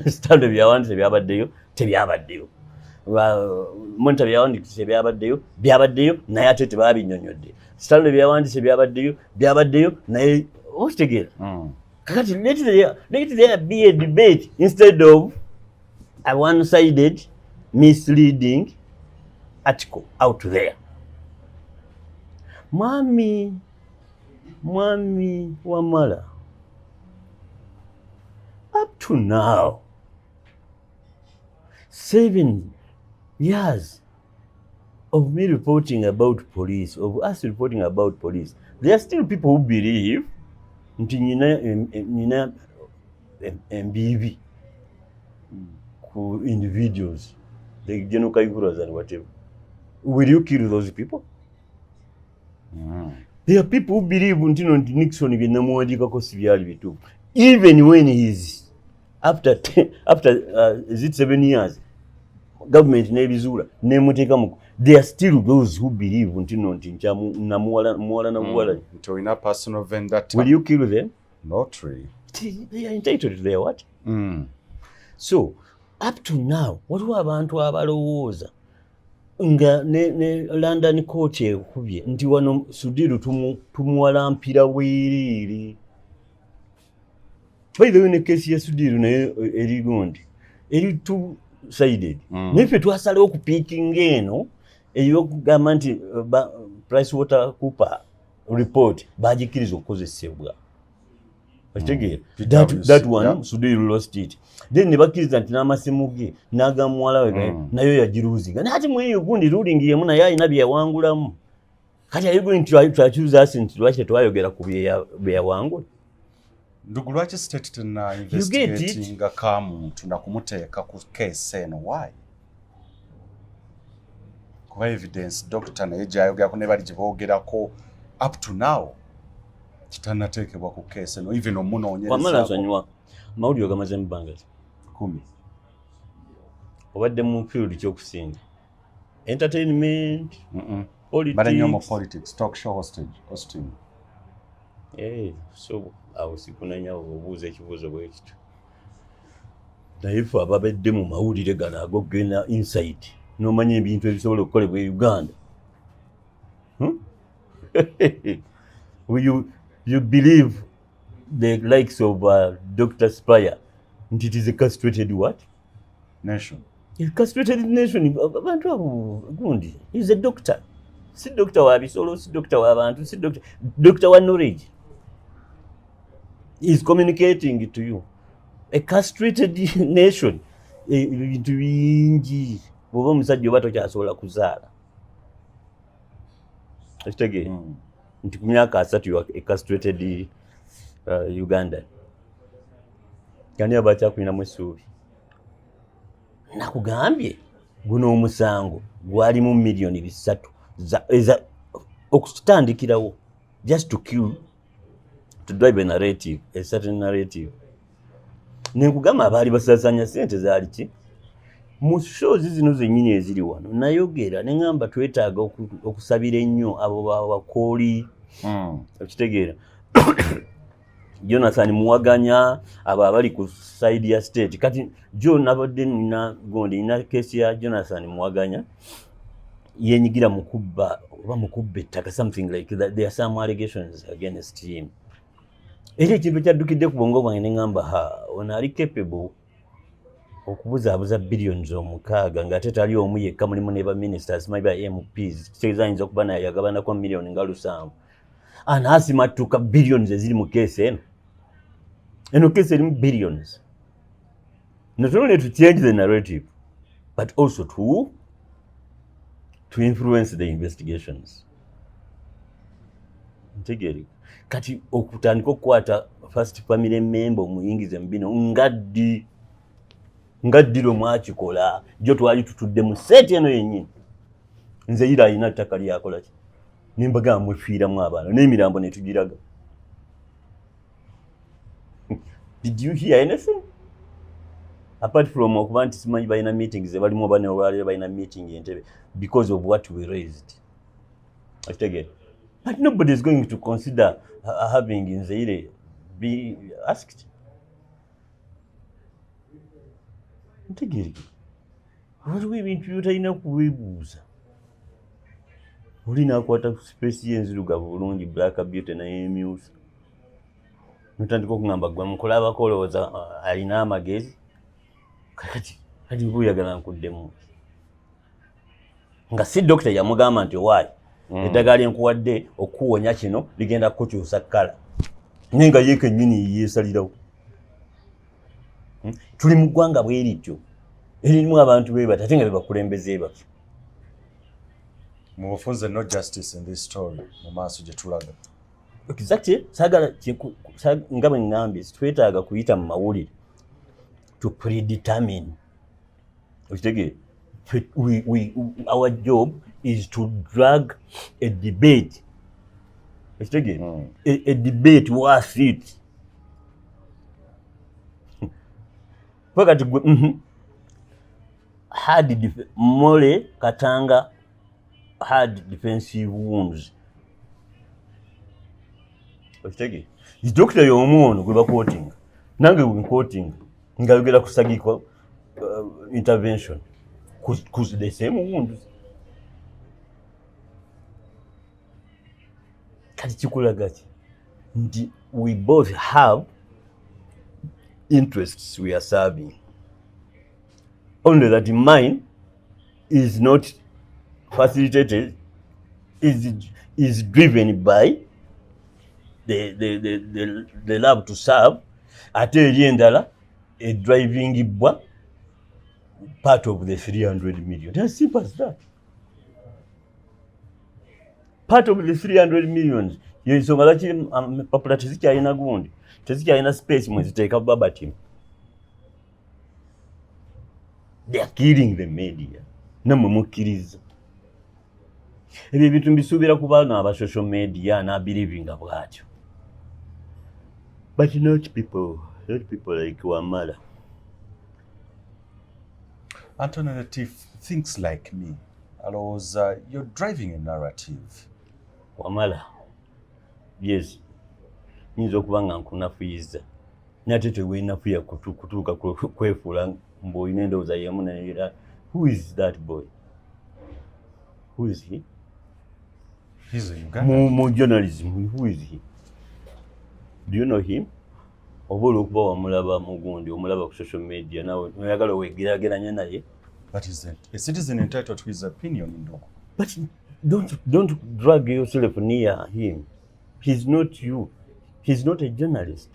Stand byawandise byabaddeyo tebyabaddeyo, Monitor byawandise byabaddeyo naye ate tebabinnyonnyodde. Stand byawandise byabaddeyo naye okitegeera. Kakati let there be a debate instead of a one-sided misleading article out there. Mwami Wamala, up to now, 7 years of me reporting about police, of us reporting about police, there are still people who believe nti nina MBV ku individuals, the General Kaiguras and whatever. Will you kill those people? There are people who believe ntino nti Nixon byenamuwandiikako si byali bituufu. Even when he's after is it 7 years, government nebizuula nemuteeka mu, there are still those who believe ntino nti muwala na buwala. Nti olina personal vendetta. Will you kill them? Not really. They are entitled to their what? So up to now waliwo abantu abalowooza nga ne London court ekubye nti wano Sudiru tumuwalampira bwerere. By the way, ne case ya Sudiru naye eri gundi eri two-sided. Niffe twasalawo okupiikinga eno ey'okugamba nti PricewaterhouseCoopers report bagikkiriza okukozesebwa. That one, yeah. Sudiru lost it. Then ne bakkiriza nti n'amasimu ge n'agamuwala we nayo yagiruzinga. Nati mweyo gundi ruling yemu naye alina bye yawangulamu. Kati are you going to choose us nti lwaki twayogera ku bye yawangula? Ndugu lwaki state tena investigating kamuntu na kumuteeka ku case eno? Why? Kuba evidence doctor naye gyayogera ne bali giboogerako up to now kitanateekebwa ku case eno even omunoonyereza. Wamala nsonyiwa mawulire gamaze mu bbanga 10. Obadde mu field ky'okusinga entertainment, politics. Bali nnyo mu politics, talk show hosting. So awo sikunanya obuuza ekibuuzo bwe kityo. Naye ffe ababadde mu mawulire gano agogenda inside n'omanya ebintu ebisobola okukolebwa e Uganda. You believe the likes of Dr. Spire nti it is a castrated what? Nation. A castrated nation. Abantu abo gundi. He is a doctor. Si doctor wa bisolo, si doctor wa abantu, si doctor wa knowledge. He is communicating to you. A castrated nation. Ebintu bingi. Bw'oba omusajja oba tokyasobola kuzaala. Ekitegeera. Nti ku myaka 3 you are a castrated Uganda. Kani abakyakulinamu essuubi. Nakugambye guno omusango gwalimu million 3 okutandikirawo just to kill, to drive a narrative, a certain narrative. Nekugamba abaali basasanya sente zaali ki? Mu shows zino zennyini eziri wano nayogera ne ngamba twetaaga okusabira ennyo abo bakooli. Okitegeera. Jonathan Muwaganya abo abali ku side ya state. Kati John abadde nina case ya Jonathan Muwaganya yenyigira mukubba oba mukubbe ettaka, something like that. There are some allegations against him. Era ekintu kyaddukidde ku bwongo bwange ne ngamba ono ali capable okubuzaabuza billions 6 ng'ate tali omu yekka, mulimu ne ba ministers, maybe MPs, kitegeeza ayinza okuba naye yagabanako million nga 7. Anaasimatuka billions eziri mu case eno. Eno case erimu billions. Not only to change the narrative, but also to influence the investigations. Ntegeri. Kati okutandika okukwata first family member omuyingize mu bino ngaddiro mwakikola jo twali tutudde mu seti eno yennyini. Nze ira alina ttaka lyakola ki? Nimbaga mwefiiramu abaana n'emirambo ne tugiraga. Did you hear anything? Apart from okuba nti simanyi balina meetings ebalimu oba ne olwaleero balina meeting Entebbe because of what we raised. Again. But nobody is going to consider having Nzeire be asked. Ntegeri. Waliwo ebintu byotalina kuweebuuza. Olina akwata space y'enzirugavu bulungi, black beauty naye emyusa. Notandika okugamba gwe mukola abakolooza alina amagezi. Kati buyagala nkuddemu. Nga si doctor yamugamba nti owaayi eddagala lyenkuwadde okuwonya kino ligenda kukyusa kkala. Naye nga ye kennyini yeesalirawo. Tuli mu ggwanga bwe lityo eririmu abantu bwe bati ate nga be bakulembeze bafe. Mufunze no justice in this story mu maaso gye tulaga. Exactly. Sagala nga bwe ngambye twetaaga kuyita mu mawulire to predetermine. Our job is to drag a debate. A debate worth it. Wakati Mole Katanga had defensive wounds. The doctor yomono gwe quoting. Nange we quoting. Ngayogera kusagiko intervention. Cause the same wounds. kati kikulaga ki nti we both have interests we are serving, only that mine is not facilitated, is driven by the love to serve, ate eri endala a driving bwa part of the 300 million. As simple as that. Part of the 300 millions. Yensonga laki papula tezikyalina gundi, tezikyalina space mweziteeka baba team. They are killing the media. Namwe mukkiriza. Ebyo ebintu mbisuubira ku baana aba social media n'abiribinga bwatyo. But not people like Wamala. Anthony Latif thinks like me. Allows you're driving a narrative. Wamala. Yes. Nyinza okuba nga nkunafuyiza. Nate tewenafuya kutuuka kwefuula mboyina endowooza yemu neera. Who is that boy? Who is he? He's a Ugandan. More journalism. Who is he? Do you know him? Oba okuba wamulaba mugundi, omulaba ku social media, nawe oyagala wegeraageranya naye. But is a citizen entitled to his opinion, Ndoko? But don't drag yourself near him. He's not you. He's not a journalist.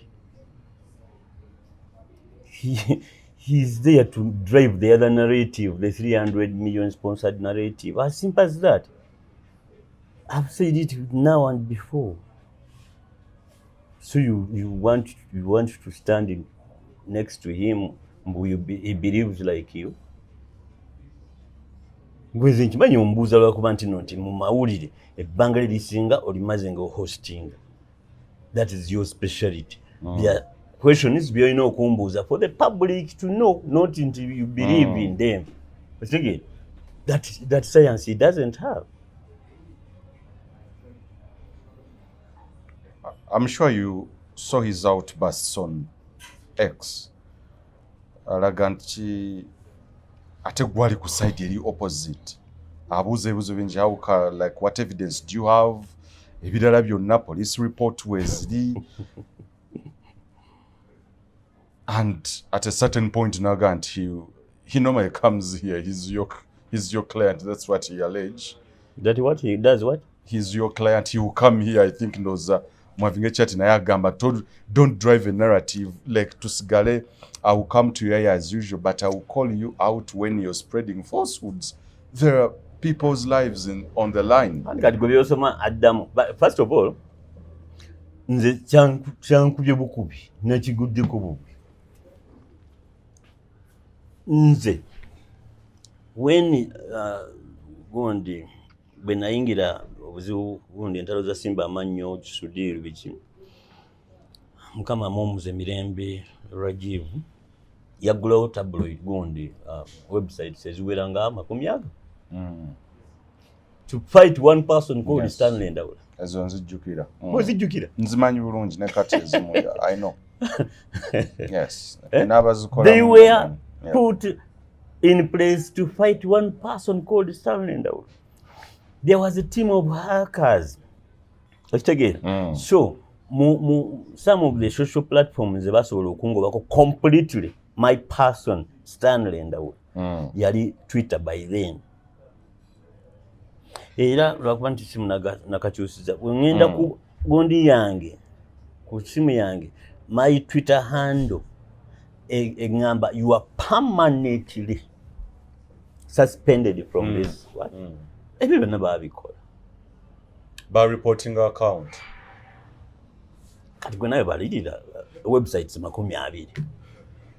He's there to drive the other narrative, the 300 million sponsored narrative. As simple as that. I've said it now and before. So you want to stand next to him, he believes like you. Ngweze nkimanyi ombuuza lwakuba nti mu mawulire ebbanga lirisinga olimaze nga hosting. That is your speciality. Their questions byolina okumbuuza for the public to know, not until you believe in them. But again, that science he doesn't have. I'm sure you saw his outbursts on X. Alaga nti ate gwali ku side eri opposite. Abuuza ebibuuzo bingi, like what evidence do you have? Ebirala byonna police report weziri. And at a certain point naga nti he normally comes here. He's your client. That's what he alleged. That what he does what? He's your client. He will come here, I think ndoza mwavinga chat naye agamba don't drive a narrative like tusigale. I will come to you as usual, but I will call you out when you're spreading falsehoods. There are people's lives on the line. But first of all, nze kyankubye bukubi nakiguddeko bubi. Nze when gundi bwe nayingira obuzibu gundi entalo za Simba Amannyo Kisudiru biki mukama Momuze Mirembe Rajiv yaggulawo tabloid gundi websites eziwera nga 10 to fight one person called Stanley Ndawula. Ezo nzijjukira. Ozijjukira? Nzimanyi bulungi ne kati ezimu. I know. Yes. They were put in place to fight one person called Stanley Ndawula. There was a team of hackers. So, some of the social platforms basobola okungobako completely my person Stanley Ndawula. Yali Twitter by then. Era lwakuba nti simu nakakyusiza ngenda ku gondi yange ku simu yange my Twitter handle engamba you are permanently suspended from this what ebyo byonna baabikola by reporting account. Kati gwe nawe balirira websites 20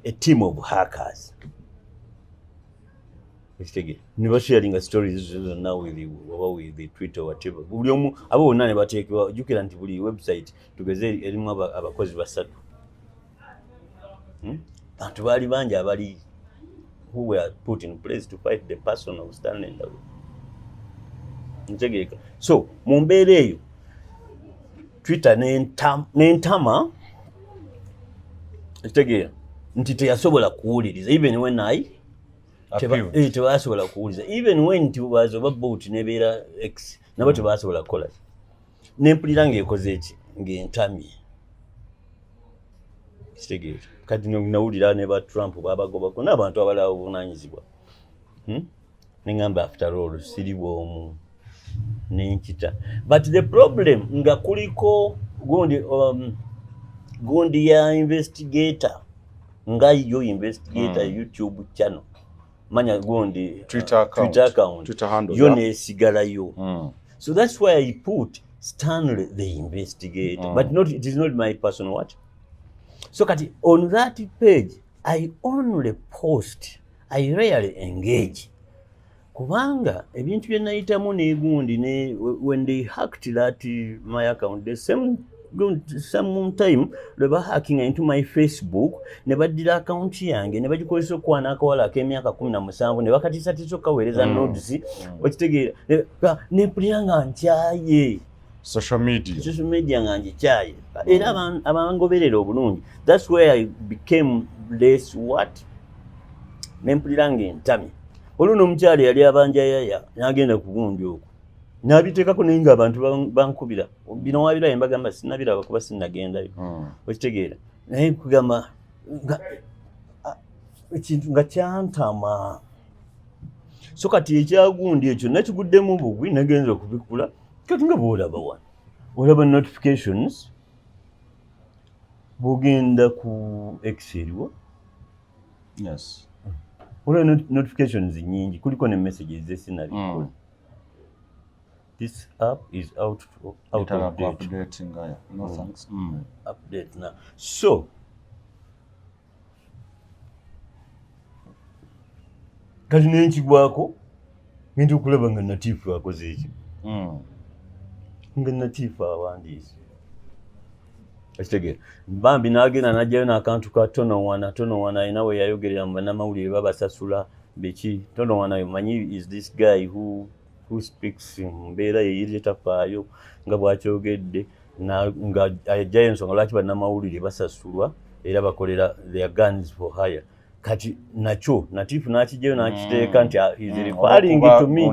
a team of hackers. Never sharing stories now with the Twitter or whatever. Buli omu abo bonna ne bateekebwa jjukira nti buli website tugeze erimu abakozi basatu. Bantu baali bangi abali who were put in place to fight the person of Stanley Ndawula. Ntegeeka. So mu mbeera eyo Twitter n'entama ntegeera nti teyasobola kuwuliriza even when tebasobola kuwuliza even when tibazo babot nebeera X nabo tebasobola kukola. nempulira ng'ekoze eki ng'entamye kitegeera kati nawulira ne ba Trump babagobako n'abantu abalala obuvunaanyizibwa neŋŋamba after all siri bw'omu nenkita but the problem nga kuliko gundi ya investigator nga yo investigator YouTube channel manya gundi Twitter account yo nesigalayo so that's why I put Stanley the investigator but it is not my personal what. So kati on that page I only post, I rarely engage kubanga ebintu bye nayitamu n'egundi ne when they hacked that my account the same time lwe hacking into my Facebook ne baddira account yange ne bagikozesa okwana akawala ak'emyaka 17 ne bakatiisatiisa okaweereza nodes okitegeera ne mpulira ntyaye social media nga ngikyaye era abangoberera obulungi that's where I became less what nempulira ng'entamye oluno omukyala yali abanjayaya n'agenda ku gundi okwo n'abiteekako naye nga abantu bankubira bino wabirayo mbagamba sinnabiraba kuba sinnagendayo okitegeera naye kugamba ekintu nga kyantama so kati ekyagundi ekyo nakiguddemu bugwi nagenza okubikula kati nga bw'olaba wano olaba notifications bw'ogenda ku Excel yes olaba notifications nyingi kuliko ne messages zesinabikola this app is out of date. Updating, no thanks. Update now. So, kati nenkigwako ngenda okulaba nga Natifu akoze eki nga Natifu awandiise ekitegeera bambi n'agenda n'ajjayo n'akantu ka tono wana alina we yayogerera mu bannamawulire babasasula biki tono wana manyi is this guy who speaks mbeera yeeyiri etafaayo nga bw'akyogedde nga ajjayo ensonga lwaki bannamawulire basasulwa era bakolera their guns for hire kati nakyo Natifu n'akijjayo n'akiteeka nti is referring to me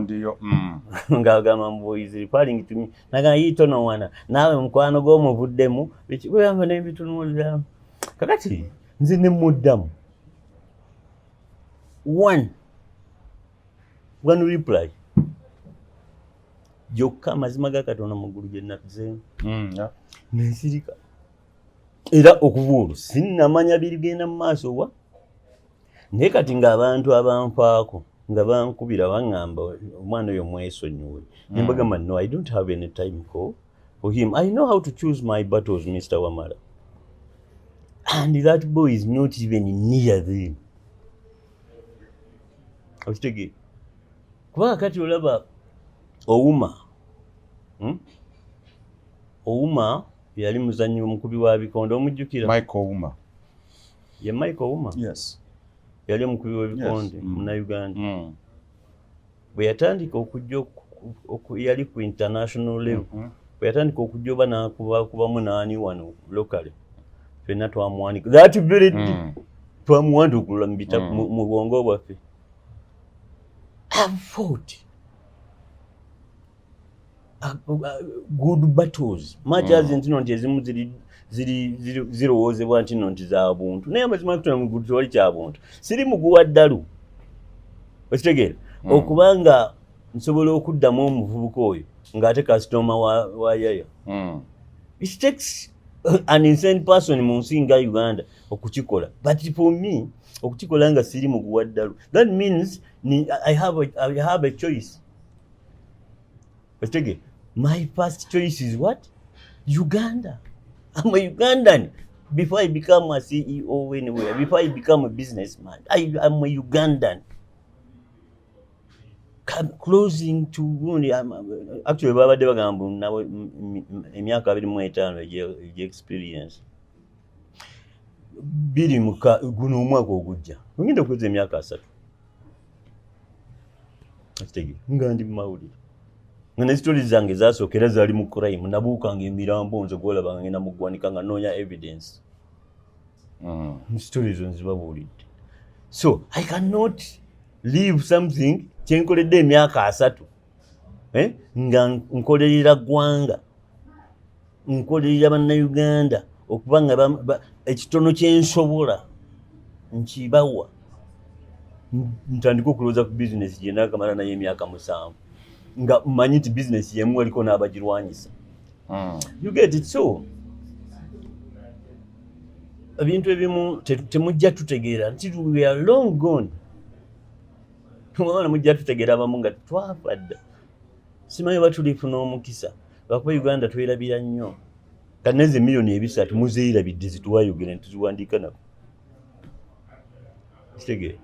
ng'agamba mbu is referring to me nagamba yiitono wana naawe mukwano gw'omuvuddemu biki bweyamba n'ebitunuulira kakati nze ne muddamu one reply gyokka amazima ga Katonda mu ggulu gye nazeemu nensirika era okuva olwo sinnamanya birigenda mu maaso wa naye kati ng'abantu abanfaako nga bankubira baŋŋamba omwana oyo mwesonyiwe ne mbagamba no I don't have any time for him. I know how to choose my battles, Mr. Wamala, and that boy is not even near them. Okitegeera kubanga kati olaba Ouma yali muzannyi omukubi wa bikonde omujjukira Michael Ouma yes yali omukubi w'ebikonde Munnayuganda bwe yatandika okujja yali ku international level bwe yatandika okujja oba n'akubamu naani wano locally ffenna twamuwanika that very day twamuwandiikula mu bwongo bwaffe I've fought good battles much as ntino nti ezimu zirowoozebwa ntino nti za buntu naye amazima kutona mu gudu tewali kya buntu siri muguwa ddalu okitegeera okubanga nsobola okuddamu omuvubuka oyo ng'ate kasitoma wa yaya it takes an insane person mu nsi nga Uganda okukikola but for me okukikola nga siri muguwa ddalu that means I have a choice. Okitegeera my first choice is what? Uganda. I'm a Ugandan. Before I become a CEO anywhere, before I become a businessman, I'm a Ugandan. Closing to actually babadde bagamba nawe emyaka 25 experience biri muka guno omwaka ogujja ngenda okuweza emyaka 3 akitege ngandi mawulire ngene stories zange zasookera zaali mu crime nabuukanga emirambo nze gwolaba ngenda mugwanika nga noonya evidence stories nzibabuulidde so I cannot leave something kyenkoledde emyaka 3 nga nkolerera ggwanga nkolerera bannayuganda okuba nga ekitono kyensobola nkibawa ntandika okulowooza ku bizinesi gye naakamala nayo emyaka 7 nga mmanyi nti bizinesi yemu waliko n'abagirwanyisa. You get it? So ebintu ebimu temujja tutegeera nti we are long gone. Mwana mujja tutegeera abamu nga twafa dda. Simanyi oba tulifuna omukisa lwakuba Uganda twerabira nnyo. Kaneze miliyoni 3 muzeerabidde zituwayogera ntuziwandiika nako. Kitegeera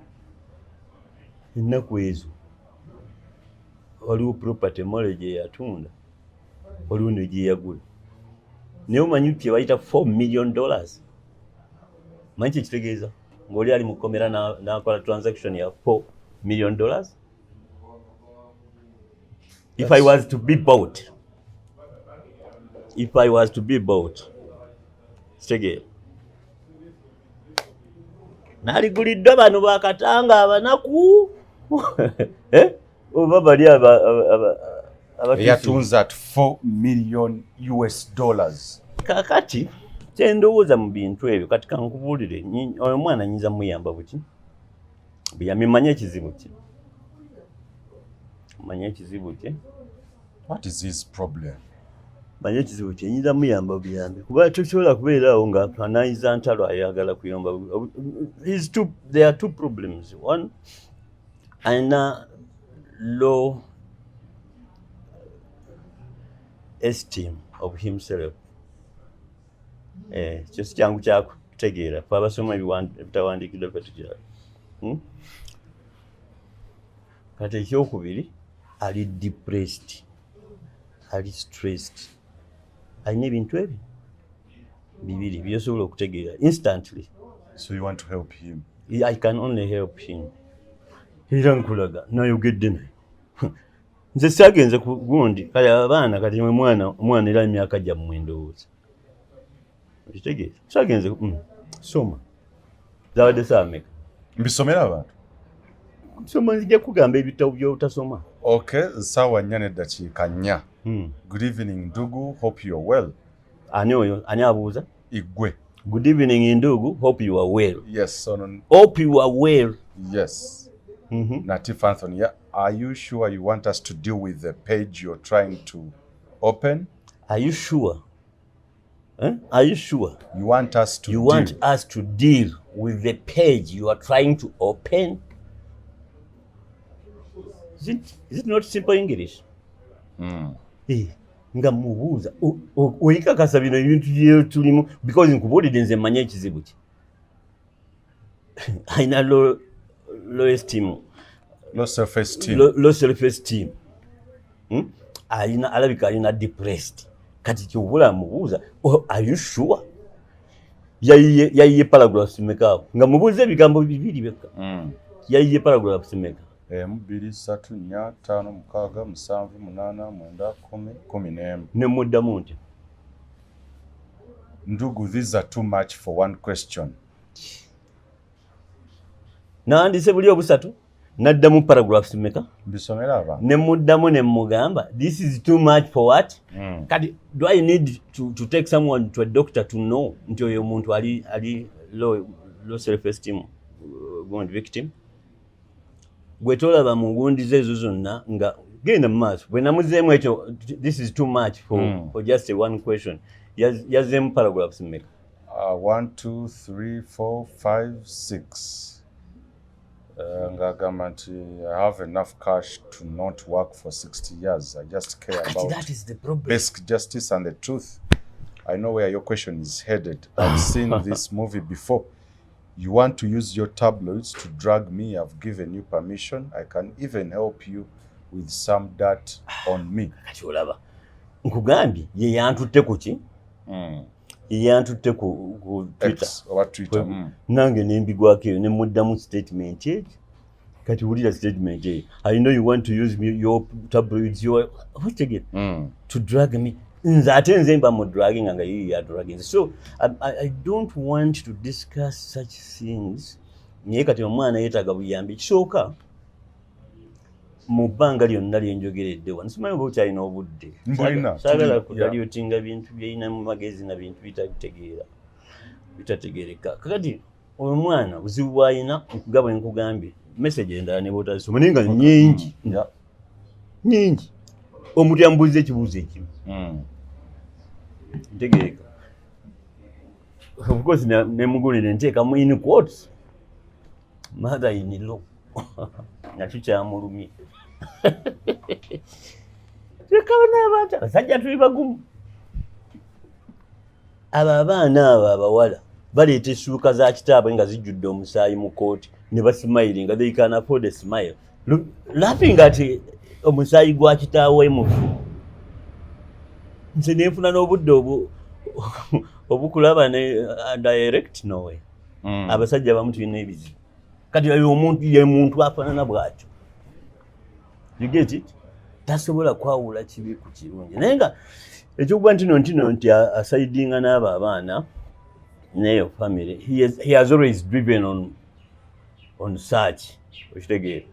ennaku ezo waliwo property mole gye yatunda, waliwo ne gye yagula. Naye omanyi kye bayita $4 million. Manyi kye kitegeeza ng'oli ali mu kkomera n'akola transaction ya $4 million. If I was to be bought, kitegeera naaliguliddwa bano bakatanga abanaku oba bali yatunze at $4 million. Kakati kyendowooza mu bintu ebyo kati kankubuulire oyo mwana nyinza muyamba buki buyamimanye ekizibu kye manye ekizibu kye. What is his problem? Manye ekizibu kye nyinza muyamba buyambe kuba tosobola kubeeraawo nga anayiza ntalo ayagala kuyomba. There are two problems. One, alina low esteem of himself. Kyo si kyangu kyakutegeera fe abasoma ebitawandiikiddwa fe tukiraba. Kati ekyokubiri ali depressed, ali stressed. Alina ebintu ebyo bibiri byosobola okutegeera instantly. So you want to help him? I can only help him. Era nkulaga nayogedde naye nze saagenze ku gundi kale abaana kati mwana era emyaka gyammwe ndowooza okitegeeza saagenze soma zawadde saameka mbisomera abantu soma nzija kugamba ebitabo by'obutasoma. Okay, ssaawa 4:04. Good evening Ndugu, hope you're well. Ani oyo ani abuuza? Igwe. Good evening Ndugu, hope you are well. Yes, hope you are well. Yes. Natif Anthony, yeah. Are you sure you want us to deal with the page you're trying to open? Are you sure? Are you sure? You want us to deal with the page you are trying to open? Is it not simple English? Nga mubuuza oyikakasa bino ebintu bye tulimu because nkubuulidde nze mmanyi ekizibu kye. Alina low self-esteem. Alabika alina depressed. Kati kyobula mubuuza, are you sure? Yayiye paragraphs meka nga mubuuza ebigambo bibiri byokka. Yayiye paragraphs meka. 1 2 3 4 5 6 7 8 9 10 11. Nemuddamu nti Ndugu, these are too much for one question. Nandise buli obusatu naddamu paragraphs meka mbisomera abantu nemuddamu nemugamba this is too much for what? Kati do I need to take someone to a doctor to know nti oyo muntu ali low self-esteem going victim? Gwe tolaba mu gundi zezo zonna nga genda mu maaso bwe namuzeemu ekyo this is too much for just one question. Yazeemu paragraphs meka? 1 2 3 4 5 6. Ngagamba nti I have enough cash to not work for 60 years. I just care about that is the problem. Basic justice and the truth. I know where your question is headed. I've seen this movie before. You want to use your tabloids to drag me. I've given you permission. I can even help you with some dirt on me. Kati olaba nkugambye ye yantutte ku ki? Yantutte ku Twitter. Nange nembigwako eyo nemuddamu statement ekyo. Kati wulira statement ekyo. I know you want to use your tabloids, to drag me. Nze ate nze mba mu dragging nga yiyi ya dragging. So I don't want to discuss such things. Naye kati omwana yeetaaga buyambi. Kisooka mu bbanga lyonna lye njogeredde wano simanyi oba okyalina obudde saagala kudalyotinga bintu byeyina mu magezi na bintu bitategereka kakati omwana buzibu bwayina nga bwe nkugambye message endala ne bwotazisoma naye nga nyingi omuntu yambuuza ekibuuzo ekimu ntegereka of course nemugulire nteekamu in quotes mother in law nakyo kyamulumye tekabona abantu abasajja tuli bagumu abo abaana abo abawala baleeta essuuka za kitaabwe nga zijjudde omusaayi mu kooti ne basmilinga they can afford a smile laughing at omusaayi gwa kitaawe mufu nze nenfuna n'obudde obukulaba ne direct nowe abasajja bamu tulina ebizibu kati omuntu ye muntu afaanana bw'atyo you get it tasobola kwawula kibi ku kirungi naye nga ekyokuba ntino nti asaidinga n'abo abaana neyo family he has always driven on such okitegeera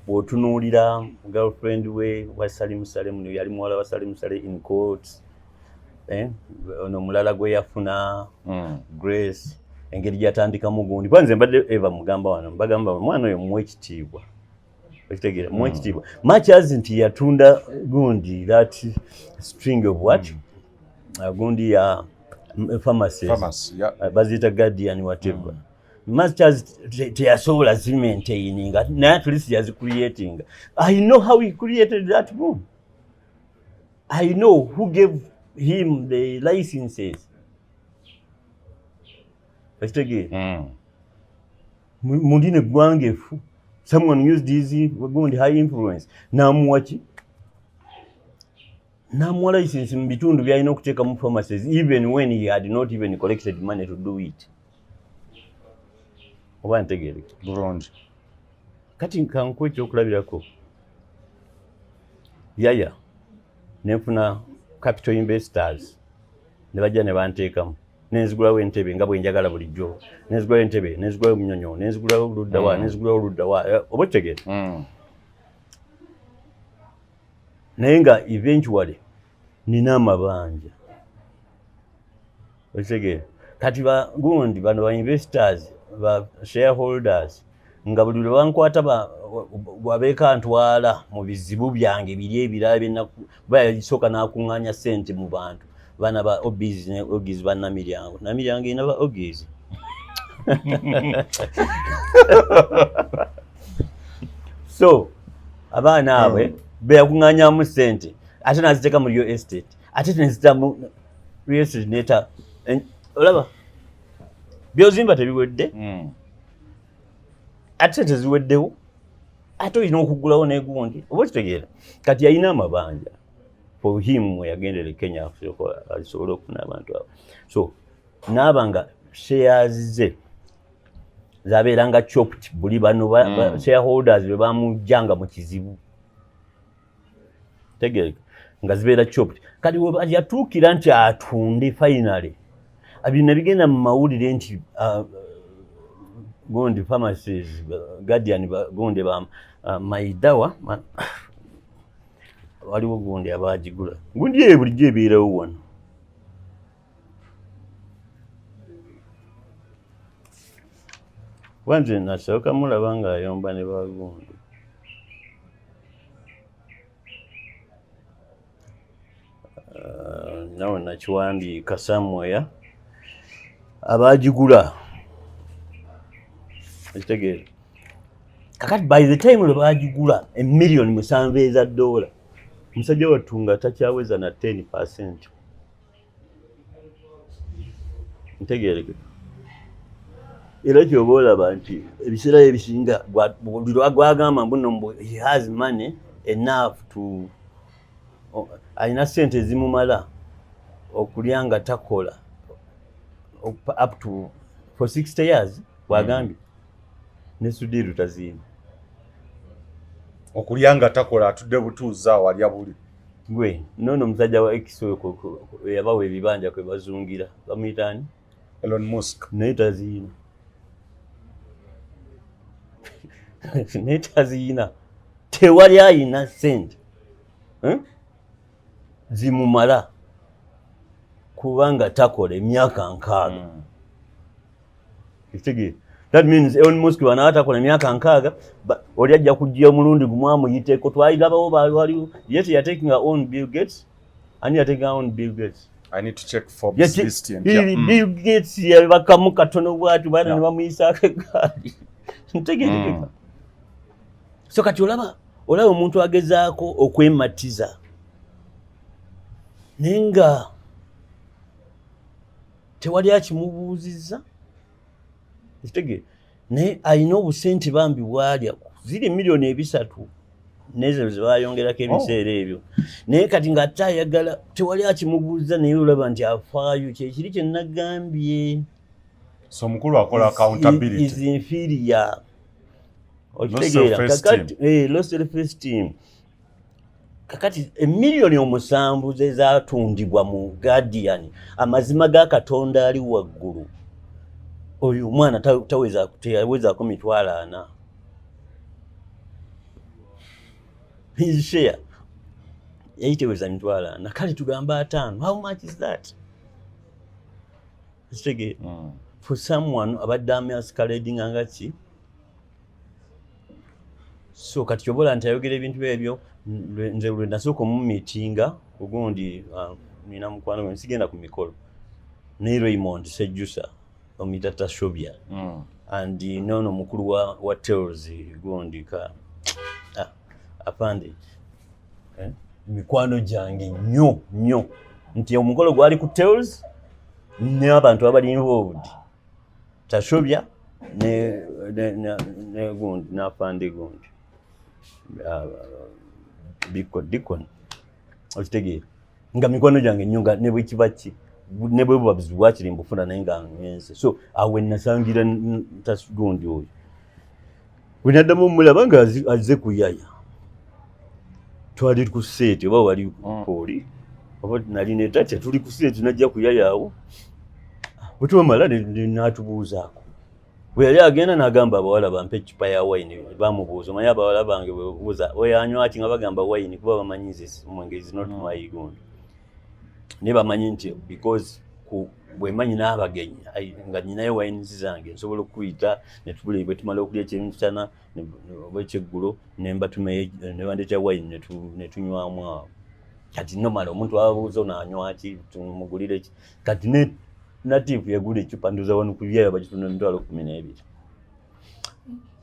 bw'otunuulira girlfriend we wa Salim Salem yali muwala wa Salim Salem in court ono mulala gwe yafuna Grace engeri gyatandikamu gundi kwanze mbadde eva mugamba wano mbagamba mwana oyo muwe ekitiibwa okitegeera muwe ekitiibwa much as nti yatunda gundi that string of what gundi ya pharmacies bazita Guardian whatever much as teyasobola zimaintaininga naye at least yazicreating. I know how he created that room. I know who gave him the licenses. Mundine gwangefu. Someone used his high influence. Namuwachi. Namuwa license mbitundu byalina okuteeka mu pharmacies even when he had not even collected money to do it. Oba ntegeere bulungi kati nkankwe ekyokulabirako yaya nenfuna capital investors ne bajja ne banteekamu nenzigulawo entebe nga bwe njagala bulijjo nenzigulawo entebe nenzigulawo munyonyo nenzigulawo oluddawa nenzigulawo oluddawa oba kitegeere naye nga eventually nina amabanja okitegeere kati bagundi bano ba investors ba shareholders nga buli lwe bankwata bwabeeka ntwala mu bizibu byange biri ebirala byennaku bayisooka n'akuŋŋaanya ssente mu bantu baana ba obizi ne ogizi ba namiryango ina ba ogizi so abaana abwe beyakuŋŋaanyaamu ssente ate naziteeka mu real estate ate nezitamu real estate neta olaba byozimba tebiwedde ate teziweddewo ate olina okugulawo negundi oba kitegeera kati yalina amabanja for him weyagendera Kenya alisobole okufuna abantu abo so naaba nga shares ze zabeeranga chopped buli bano shareholders be bamujjanga mu kizibu tegeereka nga zibeera chopped kati yatuukira nti atunde finally abina bigenda mu mawulire nti gundi pharmacies Guardian gundi ba Maidawa waliwo gundi abagigula gundi bulijjo ebeerawo wano wanze nasooka mulaba nga ayomba ne bagundi nawe nakiwandiika somewhere abagigula ekitegeera kakati by the time lwe bagigula $1,700,000 eza dola omusajja watunga takyaweza na 10%. Ntegeereke era kyoba olaba nti ebiseera ebisinga buli lwagamba mbuno he has money enough to alina ssente ezimumala okulya nga takola up to for 60 years wagambye ne sudiru taziina okulya nga takola atudde butuuza walya buli gwe nono omusajja wa Exo yabawa ebibanja kwe bazungira bamuyitaani Elon Musk naye taziina tewali ayina ssente zimumala kubanga takola emyaka 6. That means Elon Musk wanaatakola emyaka 6 oli ajja kujja omulundi gumu amuyiteko twaligabawo waliwo yet you are taking our own Bill Gates and you are taking our own Bill Gates. I need to check Forbes list and Bill Gates yabakamu katono bwatu bana ne bamuyisako egaali ntegerekeka. So kati olaba omuntu agezaako okwematiza nenga tewali akimubuuzizza kitege naye alina obusente bambi bwalya ziri miliyoni 3 nezo zebayongerako ebiseera ebyo naye kati nga atayagala tewali akimubuuza naye olaba nti afaayo kyekiri kye nagambye. So mukulu akola accountability is inferior. Low self-esteem. Kakati emiliyoni 7 zezatundibwa mu Guardian amazima ga Katonda ali waggulu. Oyo mwana taweza ku 4. His share yaiteweza 4. Kale tugamba 5. How much is that? For someone abadde masquerading angaki. So kati kyobola ntayogera ebintu ebyo nze lwe nasooka omumiitinga ogundi nina mukwano gwe nsigenda ku mikolo ne Raymond Sejjusa omuyita Shobya and nono mukulu wa Tales gundi ka apande mikwano gyange nnyo nti omukolo gwali ku Tales ne abantu abali involved Tashobya ne gundi n'apande gundi Dikon okitegeera nga mikono gyange nnyo nga ne bwe kibaki ne bwe bubabuzi bwakiri mbufuna naye nga ngenze. So awe nasangira tasgundi oyo wenaddamu omulaba nga azze kuyaya twali ku seeti oba wali kukooli oba nali ne tate tuli ku seeti najja kuyaya awo bwe twamala n'atubuuzaako bwe yali agenda n'agamba abawala bampe eccupa ya wayini bamubuuza omanyi abawala bange bwebuuza oyo anywa ki nga bagamba wayini kuba bamanyize omwenge is not my gundi ne bamanyi nti because bwe manyi n'abagenyi nga nyinayo wayini zange nsobola okuyita bwe tumala okulya ekyemisana oba ekyeggulo nembatume nebandetya wayini netunywamu awo kati nomala omuntu ababuuza n'anywa ki tumugulire ki kati Native yagula eccupa ndoza wano kubyayo bagitunda $12.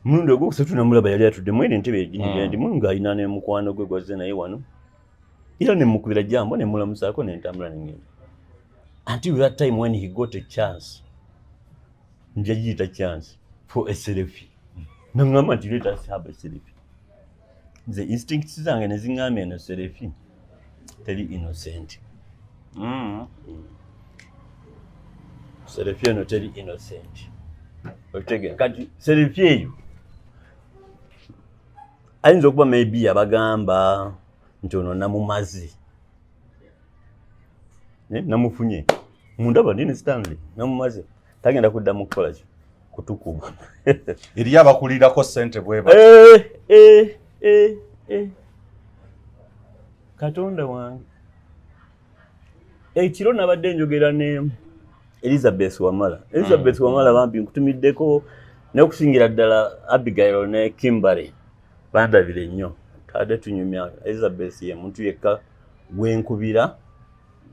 Mulundi ogwokusatu namulaba yali atudde mwene entebe eginyigenda mulunga alina ne mukwano gwe gwazze naye wano era ne mukubira jambo ne mulamusaako n'entambula n'engenda. Until that time when he got a chance njagiyita chance for a selfie nangamba nti let us have a selfie. The instincts zange ne zingambye eno selfie teri innocent. Selfie eno teri innocent. Okitegeera kati selfie eyo ayinza okuba maybe abagamba nti ono namumazi namufunye mundaba ndini Stanley namumazi tagenda kuddamu kukola ki kutukuba eri abakulirako ssente bweba Katonda wange ekiro nabadde njogera ne Elizabeth Wamala bambi nkutumiddeko n'okusingira ddala Abigail ne Kimberly bandabire nnyo tadde tunyumya. Elizabeth ye muntu yekka gwenkubira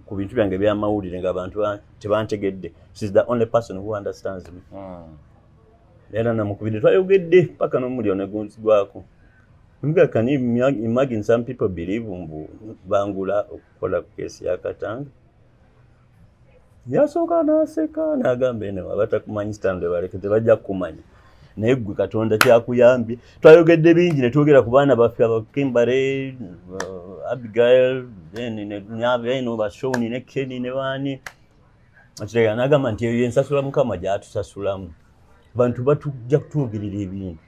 ku bintu byange by'amawulire nga abantu tebantegedde. She's the only person who understands me. Era namukubire twayogedde paka n'omuliro ne gunsigwako. Can you imagine some people believe mbu bangula okukola ku kesi ya Katanga? Yasooka n'aseka n'agamba eno abatakumanyi Stanley baleke tebajja kukumanya naye ggwe Katonda kyakuyambye. Twayogedde bingi ne twogera ku baana baffe aba Kimberly, Abigail, eno Bashoni ne Kenny ne baani akitegeera n'agamba nti eyo ensasula Mukama gy'atusasulamu bantu batujja kutwogerera ebintu.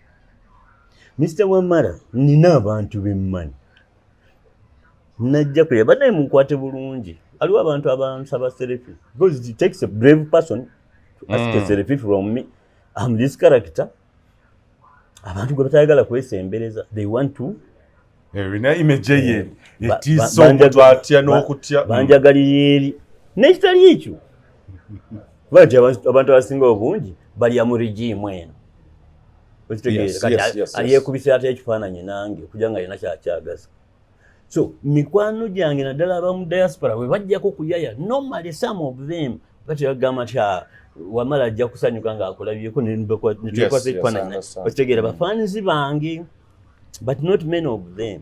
Mr. Wamala nina abantu bemmanyi najja kulya banaye munkwate bulungi. Aliwo abantu abansaba selfie because it takes a brave person to ask a selfie from me. I'm this character. Abantu gwe batayagala kwesembereza. They want to Ina image ye. Ba- Etiso ba- omuntu atya n'okutya. banjagalira eri nekitali ekyo bati abantu abasinga obungi balya mu regimu eno Yes, kati yes, yes, aliyekubisa ate ekifaananyi nange okuja nga yina kyakyagaza. So mikwano gyange naddala abamu diaspora bwe bajjako kuyaya normally some of them kati bagamba nti wamala ajja kusanyuka ng'akulabyeko netukwasa ekifaananyi okitegeera bafaanizi bange but not many of them.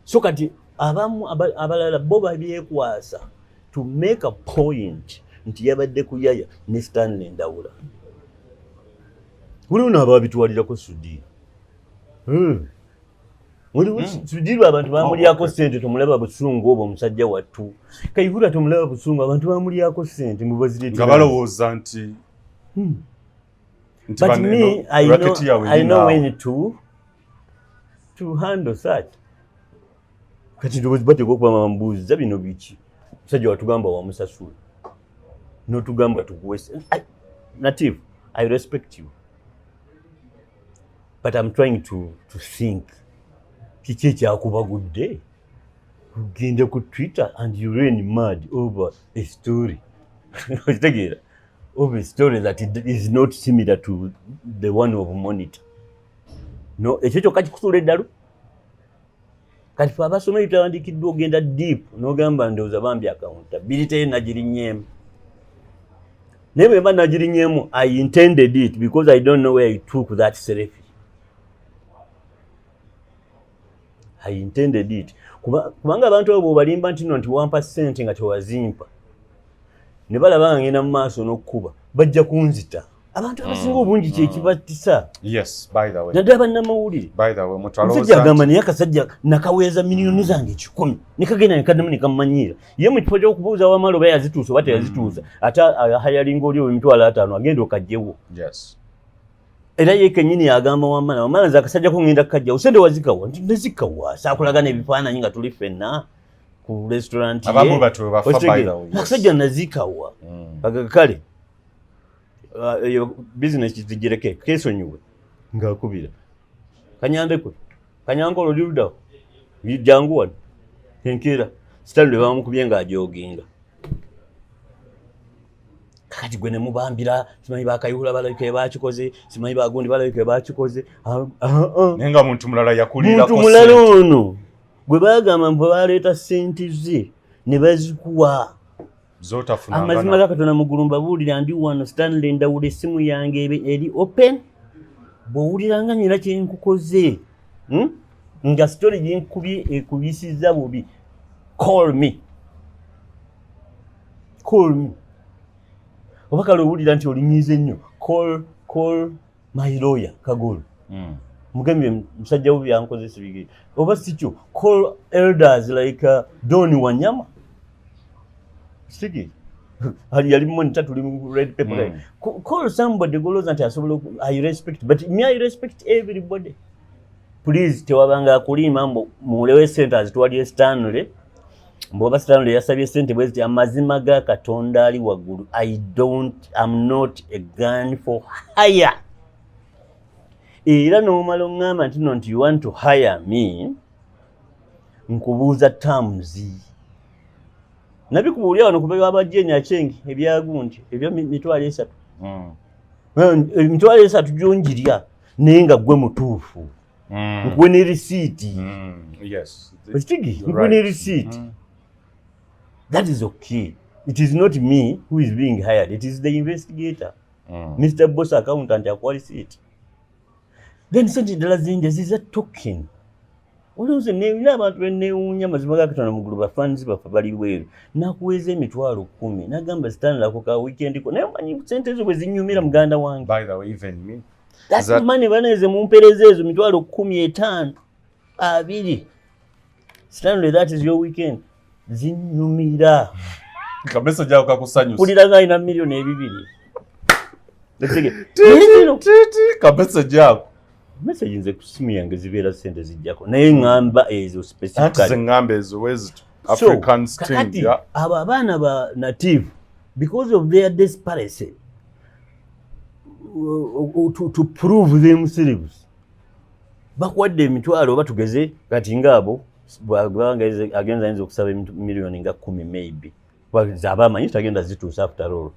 So kati abamu abalala bo babyekwasa to make a point nti yabadde kuyaya ne Stanley Ndawula. Waliwo n'ababitwalirako Sudi. Waliwo Sudi abantu bamulyako ssente tomulaba busungu obwo omusajja wattu. Kayihura tomulaba busungu abantu bamulyako ssente mu bazireti. Nga balowooza nti. But me, I know when to handle such. Kati ndobozi bate gwokuba mambuuza bino biki. Musajja watugamba wamusasula. N'otugamba tukuwese. Native, I respect you. But I'm trying to think. Kiki ekyakubagudde? Ugende ku Twitter and you ran mad over a story. Okitegeera? Over a story that is not similar to the one of Monitor. No, ekyo kyokka kikusula eddalu. Kati fe abasoma ebitawandiikiddwa ogenda deep n'ogamba ndowooza bambi accountability ye nagirinyeemu. Naye bwe mba nagirinyeemu, I intended it because I don't know where I took that selfie. I intended it. Kubanga abantu abo bw'obalimba nti nno nti wampa ssente nga tewazimpa. Ne balaba nga ngenda mu maaso n'okkuba, bajja kunzita. Abantu abasinga obungi kyekibattisa. Yes, by the way. Naddala bannamawulire. By the way, Musajja agamba naye akasajja nakaweeza miliyoni zange 10 ne kagenda ne kaddamu ne kammanyiira. Ye mu kifo ky'okubuuza wamala oba yazituusa oba teyazituusa. Ate hayalinga oli emitwalo 5 agenda okagyewo. Yes. Era ye kennyini yagamba wamala nze akasajja ko ngenda kukajjawo. Sente wazikawa? Nti nezikawa. Saakulagana ebifaananyi nga tuli ffenna ku restaurant ye. Abamu batu bafa by the way. Akasajja nazikawa. Kale. Business zigireke kesonyiwe ngakubira kanyande ko kanyango lodirudawo jangu wano kenkera Stanley bamukubye nga ajoginga kati gwe ne mubambira simanyi bakayihula balabike bakikoze simanyi bagundi balabike bakikoze nenga muntu mulala yakulira ko muntu mulala ono gwe bagamba mbo baleeta senti ze ne bazikuwa amazima ga Katonda mugulumba buulira ndi wano Stanley Ndawula essimu yange eri open bw'owuliranga nyina kyenkukoze nga story gyenkubye ekubisiza bubi call me oba kale owulira nti olinyiize nnyo call my lawyer Kagolo mugambye musajja bubi yankoze sibigere oba sikyo call elders like Don Wanyama Sigi. Yali monitor tuli red paper. Call somebody goes and I respect, but me I respect everybody. Please tewabanga kulima mulewe centers twali Stanley. Mboba Stanley yasabye sente bwezi amazima ga Katonda ali waggulu. I'm not a gun for hire. Era nomalo ngamba nti you want to hire me. Nkubuuza terms. Nabikubuulira wano kubeera abajjenyi achengi ebyagundi ebyo mitwalo 3. Mitwalo 3 gyonjirya naye nga gwe mutuufu. Gwe ne receipt. Yes. Okitigi gwe ne receipt. That is okay. It is not me who is being hired. It is the investigator. Mr. Boss accountant akwa receipt. Then sente ddala zinja ziza token. Olowooza n'abantu benneewuunya amazima ga Katonda mugulu bafaanizi baffe bali bweru nakuweeza emitwalo 10 nagamba Stanley ako ka weekend ko naye manyi sente ezo bwe zinyumira muganda wange. By the way, even me. That's the money baneze mumpereza ezo mitwalo 15 2. Stanley, that is your weekend. Zinyumira. Kabesa jao kakusanyusa. Kuliraga ina milioni 2. Kabesa jao. Message nze kusimu yange zibeera sente zijjako naye ngamba ezo specifically ati ngamba ezo wezi African sting ya aba abaana ba native because of their desperation to prove themselves bakuwadde emitwalo oba tugeze kati ngaabo bwaganga agenza ayinza okusaba miliyoni nga 10 maybe zaba amanyi tagenda zituusa after all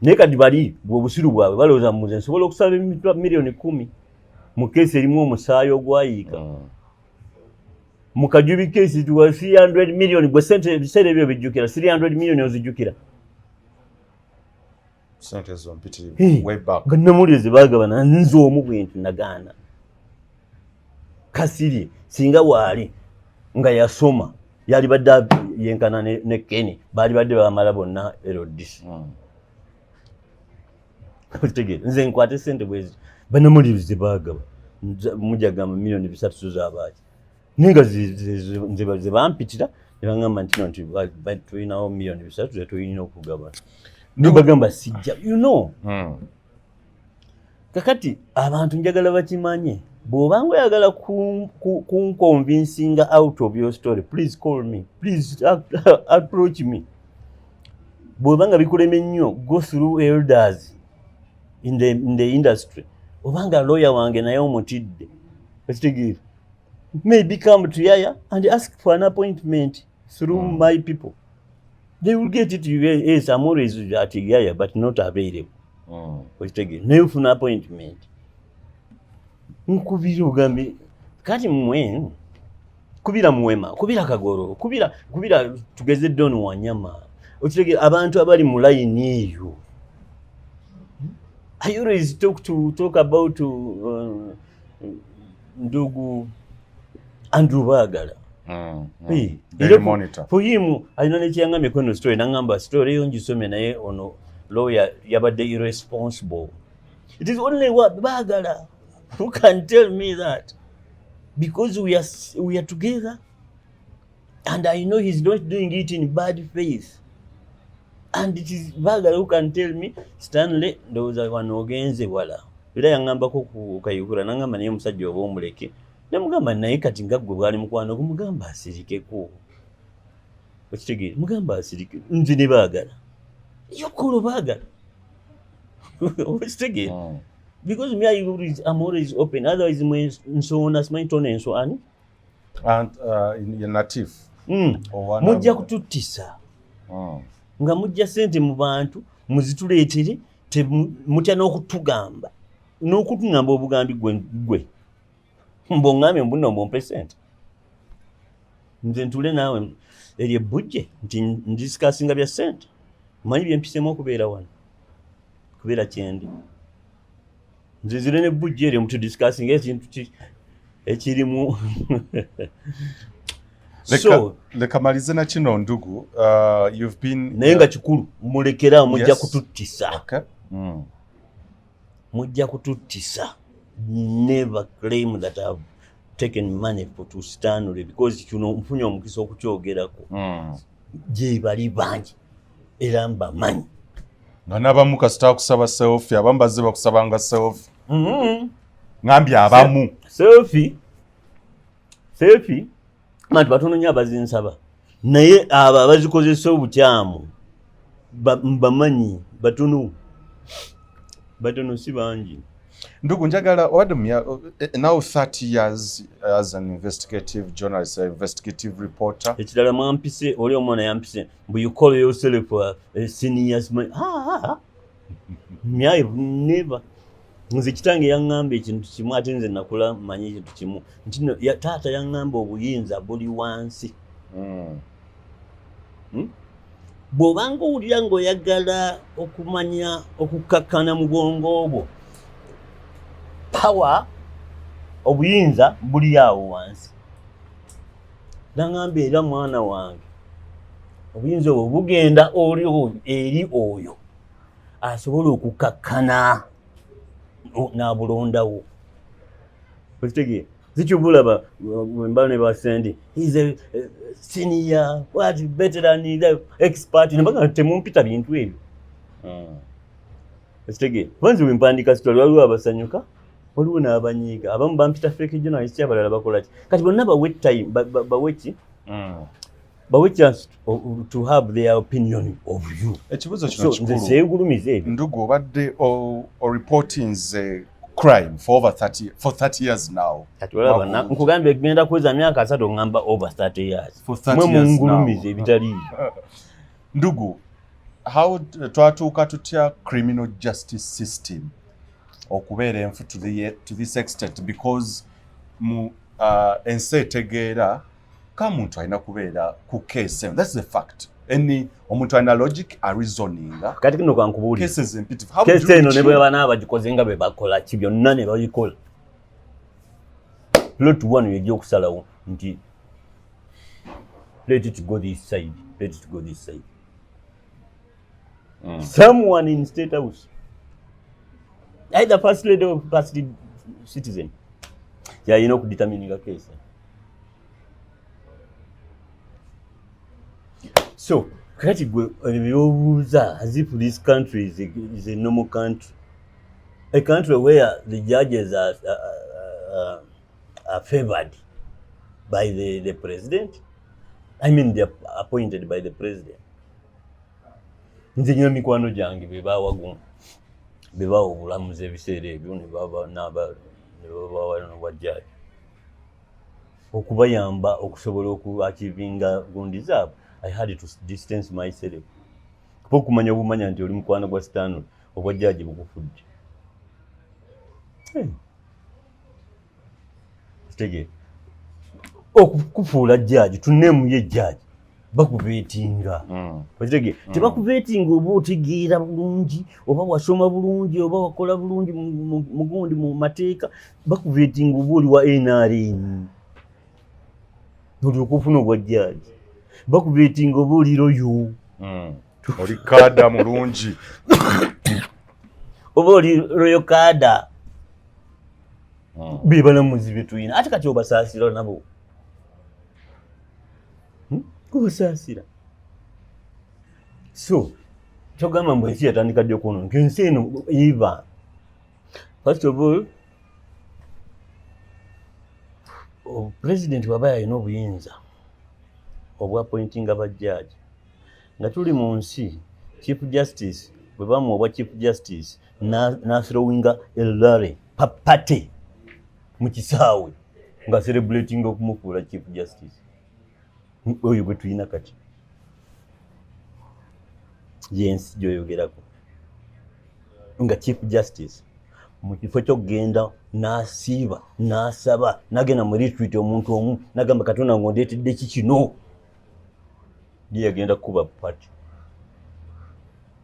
naye kati bali obusiru bwabwe balowooza muze nsobola okusaba miliyoni 10 mu keesi erimu omusaayi ogwayiika mu kajubi keesi tuwa 300 million gwe sente ebiseera ebyo bijjukira 300 million ozijjukira sente zo mpitirivu way back nga namulize bagabana nze omu bwintu nagaana kasiri singa waali nga yasoma yali badde yenkana ne Kenny bali badde bamala bonna erodisi nze nkwate sente bwezi banamulize bagaba mujagamba miliyoni 3 z'abaaki ninga ze bampitira nebagamba nti tulinawo miliyoni 3 zetulina okugabana nibagamba sijja kakati abantu njagala bakimanye bw'obanga oyagala kunconvincinga out of your story please call me please approach me bw'obanga bikulema nnyo go through elders in the industry obanga lawyer wange naye omutidde ekitegeera maybe come to Yaya and ask for an appointment through my people. They will get it. Yes, I'm always at Yaya, but not available. No for an appointment. Nkubira ugambi kati mwe kubira mwema kubira kagoro kubira tugeze don wanyama okitege abantu abali mu line eyo. I always talk about ndugu Andrew Bagala. Monitor. For him, I know that young man story, Nangamba story on Jisomena on lawyer Yabade irresponsible. It is only what Bagala who can tell me that. Because we are together and I know he's not doing it in bad faith. And it is Bagala who can tell me, Stanley, those are one ogenze wala. Bila yangamba kukayukura nangamba niye musajja oba omuleke. Namugamba naye kati nga gwe bwali mukwano kumugamba asirikeko. Okitegeera mugamba asirike nze ne baagala. Yokolo baagala. Okitegeera. Because me I'm always open. Otherwise nsona smaitone enswani. And in native. Mujja kututtisa. Nga mujja sente mu bantu muzituleetere mutya n'okutugamba. N'okutungamba obugambi gwe. Mbongambe mbuno mbompe sente. Nze ntule nawe eri ebujje nti ndisikasinga bya sente. Manyi byempisemu okubeera wano. Kubeera kyendi. Nze zire ne bujje eri mutu disikasinga ekintu ekirimu. Leka malize na kino ndugu. You've been naye nga kikulu mulekera mujja kututtisa. Okay. Mujja kututtisa. Never claim that I've taken money to Stanley because kino mfunye omukisa okukyogerako. Je bali bangi era mbamanyi. N'abamu kasita kusaba selfie abambaze bakusabanga selfie. Ngambye abamu. Selfie matu batono nnyo abazinsaba. Naye abo abazikozesa obukyamu mbamanyi batono si bangi. Ndugu njagala now 30 years as an investigative journalist, an investigative reporter. Ekirala mwampise oli omwana yampise but you call yourself a senior man. I've never. Nze kitange yangamba ekintu kimu ate nze nakula manyi ekintu kimu nti taata yangamba obuyinza buli wansi. Bw'obanga owulira ng'oyagala okumanya okukakkana mu bwongo obwo power obuyinza buli awo wansi. Nangamba era mwana wange obuyinza obwo bugenda eri oyo asobola okukakkana n'abulondawo. Okitegeera zikyubulaba wembala ne basendi he's a senior what better than the expert nembaga temumpita bintu ebyo. Okitegeera banzi wempandika story waliwo abasanyuka waliwo n'abanyiiga abamu bampita fake journalist abalala bakola ki kati bonna bawe time baweki bawe chance to have their opinion of you. Ekibuzo kino kikulu. Nze seegulumiza ebyo. Ndugu obadde o reporting ze crime for 30 years now. Nkugambye genda kweza myaka 3 ngamba over 30 years. For 30 years mungulumize ebitali. Ndugu, how twatuuka tutya criminal justice system okubeera enfu to this extent because mu ensi etegeera ka muntu alina kubeera ku case. That's the fact. Omuntu alina logic a reasoning. Kati kino kankubuulira. Cases imperative. Case eno ne bwe bana abagikoze nga be bakola ki byonna ne bayikola. Lot 1 yejja okusalawo nti let it go this side. Let it go this side. Someone in State House, either first lady or first citizen, you know, could determine a case. So, as if this country is a normal country, a country where the judges are favored by the president. I mean, they're appointed by the president. Nze nnyo mikwano gyange beba obulamuzi ebiseera ebyo ne baba wajjaji okubayamba okusobola okuachivinga gundi zaabwe. I had to distance myself kuba okumanya obumanya nti oli mukwano gwa Stanley obwajjaji bukufudde. Kitege okufuula jjaji tuneemuye jjaji bakubetinga. Kitege tebakubetinga oba otegeera bulungi oba wasoma bulungi oba wakola bulungi mugundi mu mateeka bakubetinga oba oli wa NRM oli okufuna obwajjaji bakubetinga oba oli royo oli kada mulungi oba oli royo kada bebalamuzi betuyina ate kati obasaasira nabo kubasaasira. So kyogamba mbu ensi yatandika ddi okwonooneka ensi eno eva. First of all, president bw'aba yalina obuyinza obwappointinga bajjaji nga tuli mu nsi chief justice bwe bamuwa obwa chief justice n'athrowinga elare papate mu kisaawe nga celebrating okumufuula chief justice. Oyo gwe tulina kati yensi gyoyogerako nga chief justice mu kifo kyokugenda n'asiiba n'asaba n'agenda mu retreat omuntu omu n'agamba Katonda ng'ondeetedde ki kino ye yagenda kuba pati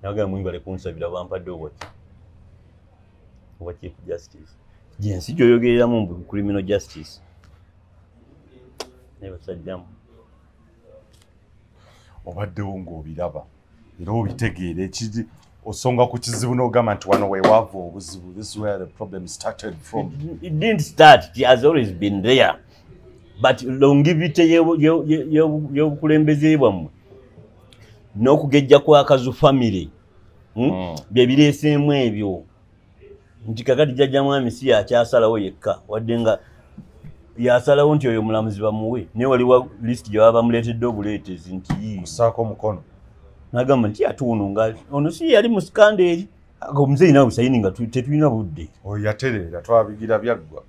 n'agamba mwimbale kunsabira bampadde obwa chief justice yensi gyoyogereramu mu criminal justice nebasajjamu obaddewo ng'obiraba era obitegeera ekiri osonga ku kizibu n'ogamba nti wano we wava obuzibu. This is where the problem started from. It didn't start. It has always been there. But longevity y'obukulembeze bwammwe n'okugejja kw'akazu family bye bireeseemu ebyo nti kakati jjajja mwami si yakyasalawo yekka wadde nga yasalawo nti oyo mulamuzi bamuwe naye waliwo list gye baba bamuleetedde obuleetezi nti kusaako mukono n'agamba nti atuuno nga ono si yali mu sikanderi omuzeeyi nawe busayini nga tetulina budde oyo yatereera twabigira byaggwa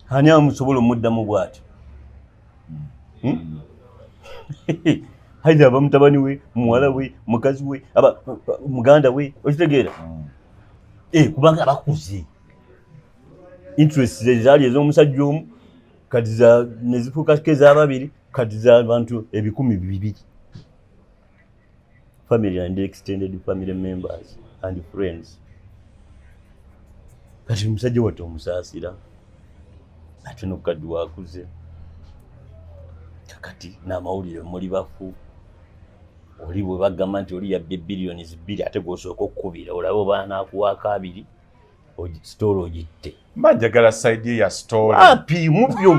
ani amusobola omuddamu bw'ati haida aba mutabani we muwala we mukazi we aba muganda we okitegeera kubanga bakuze interest zaali ez'omusajja omu kati ne zifuuka ez'ababiri kati z'abantu 200 family and extended family members and friends. Kati omusajja wattu omusaasira ate n'okukaddi waakuze kakati n'amawulire muli bafu oli bwe bagamba nti oli yabbye billions 2 ate gw'osooka okkubira olabe oba anaakuwaako 2 story ogitte manjagala side ye ya story api mubyo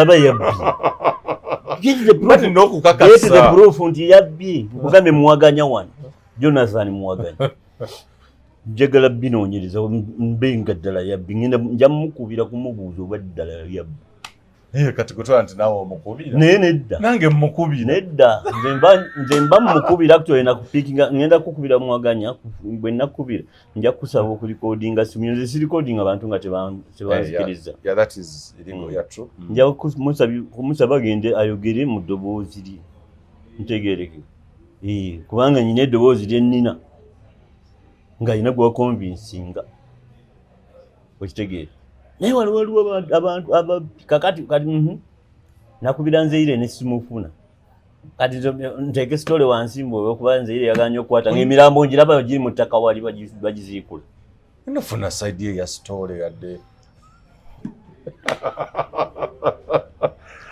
aba yabbye bati n'okukakasa the proof nti yabbye nkugambye muwaganya wano Jonathan muwaganya njagala binoonyereza mbenga ddala yabbye ngenda nja mukubira kumubuuza oba ddala yabbye Kati kutwala nti nawe omukubira. Nedda. Nange mmukubira. Nedda. Nze mba mmukubira actually nakupikinga ngenda kukubira mwaganya bwe nakubira nja kusaba okulikodinga simu nze si recording abantu nga tebanzikiriza. Yeah, that is illegal, yeah, true. Nja kumusaba gende ayogere mu ddoboozi lye. Ntegereke. Kubanga nyina eddoboozi lye nnina nga yina gwa convincinga. Okitegeera. Naye waliwo abantu kakati nakubira Nzeire ne simufuna. Kati nteke story wansi mbo okuba Nzeire yaganya okukwata ng'emirambo ngiraba giri mu ttaka wali bagiziikula. Nofuna side ye ya story yadde.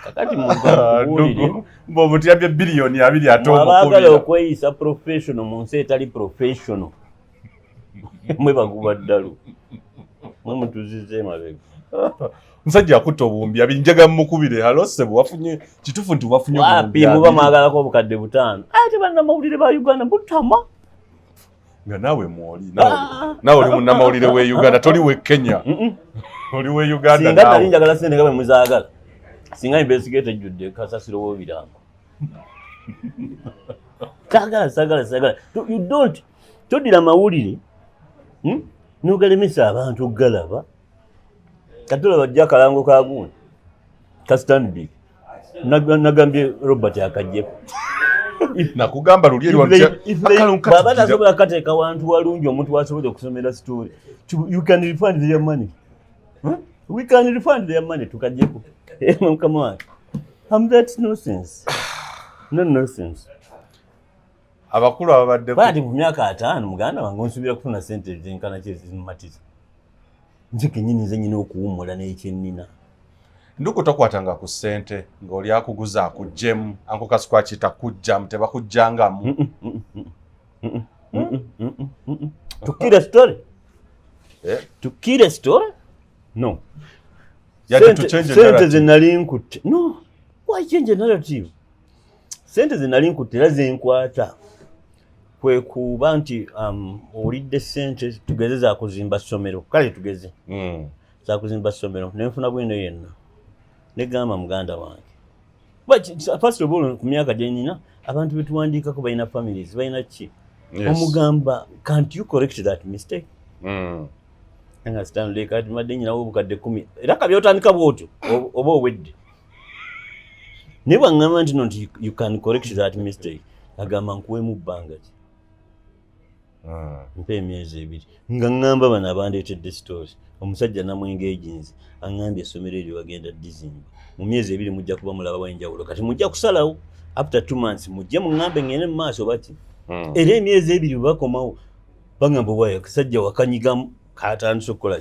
Kakati muntu mbo mutyabye billioni 2 atomo abagala okweyisa professional mu nsi etali professional. Mwe baguba ddalu. Mwe tuzize mabega. Musajja yakutta obumbi abinjaga mukubire halosebo wafunye kitufu nti wafunye obumbi. Muba mwagala ko obukadde 5. Ate banna mawulire ba Uganda butama. Nga nawe mwoli nawe oli munna mawulire we Uganda toli we Kenya. Oli we Uganda nawe. Singa tali njagala sente nga muzaagala. Singa investigate judde kasasiro wo birango. Sagala. You don't. Todira mawulire. Nugalemesa abantu ogalaba. Katula bajja kalango kaguuni. Kastanbi. Nagambye Robert akajjeko. Nakugamba luli eri wajja. Baba nasobola kateeka wantu walungi omuntu wasobola okusomera story. You can refund their money. We can refund their money tukajjeko. Come on. That's nonsense. Nonsense. Abakulu abadde bati mu myaka 5 muganda wange nsubira kufuna sente zenkana kyezimatiza. Nze kenyini nze nyina okuwumula n'ekyennina. Nduko tokwatanga ku sente ng'oli akuguza akujjemu anko kasikwakita kujjamu tebakujjangamu. Tukira story? Tukira story? No. Sente zinali nkutte. No. Why change the narrative? Sente zinali nkutte era zenkwata. Kwe kuba nti olidde sente tugeze za kuzimba ssomero. Kale tugeze. Za kuzimba ssomero. Nenfuna bwino yenna. Negamba muganda wange. But first of all ku myaka gyenina abantu betuwandiikako balina families balina ki? Omugamba can't you correct that mistake? Nga Stanley kati madde nyina obukadde 10. Era kabyotandika bwotyo oba owedde. Ne bwangamba nti nti you can correct that mistake. Agamba nkuwemu bbanga ki? Mpe emyezi 2. Nga ngamba bano abandeetedde story. Omusajja namwengeejinzi angambye essomero eryo bagenda dizimba. Mu myezi 2 mujja kuba mulaba w'enjawulo. Kati mujja kusalawo after 2 months mujje mungambe ngene mu maaso bati. Era emyezi 2 bakomawo bagamba wayo kasajja wakanyigamu katandise okukola.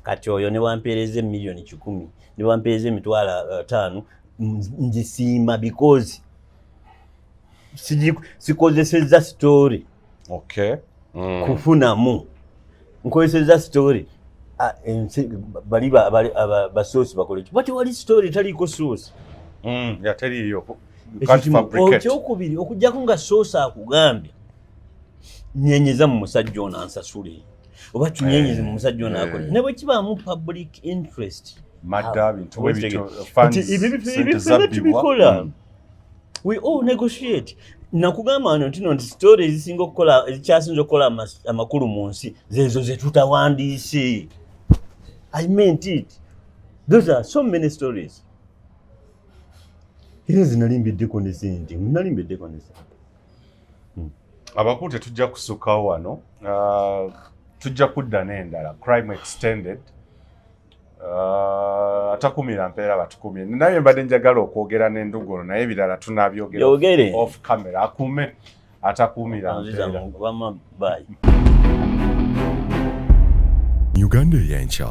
Kati oyo ne wampeereza miliyoni 10 ne wampeereza emitwalo 5 njisiima because sikozesezza story. Okay. Kufunamu. Nkozesezza story. Bali basosi bakole. Bati wali story taliko source. Ya teriyo. You can't fabricate. Okubiri okujjako nga source akugambye. Nyenyeza mu musajja ono ansasule. Oba tunyenyeze mu musajja ono akole. Ne bwe kibaamu public interest. Madda bintu ebito funds. We all negotiate. Nakugamba nti story ezisinga okukola ezikyasinza okukola amakulu mu nsi zezo ze tutawandiise. I meant it. Those are so many stories. Era zinalimbyeddeko ne sente. Nalimbyeddeko ne sente. Abakulu tetujja kusukkawo wano. Tujja kudda n'endala. Crime extended. Atakumira mpeera batukumye. Naye mbadde njagala okwogera n'endugono naye ebirala tunabyogera off camera. Akume atakumira mpeera. Uganda y'enkya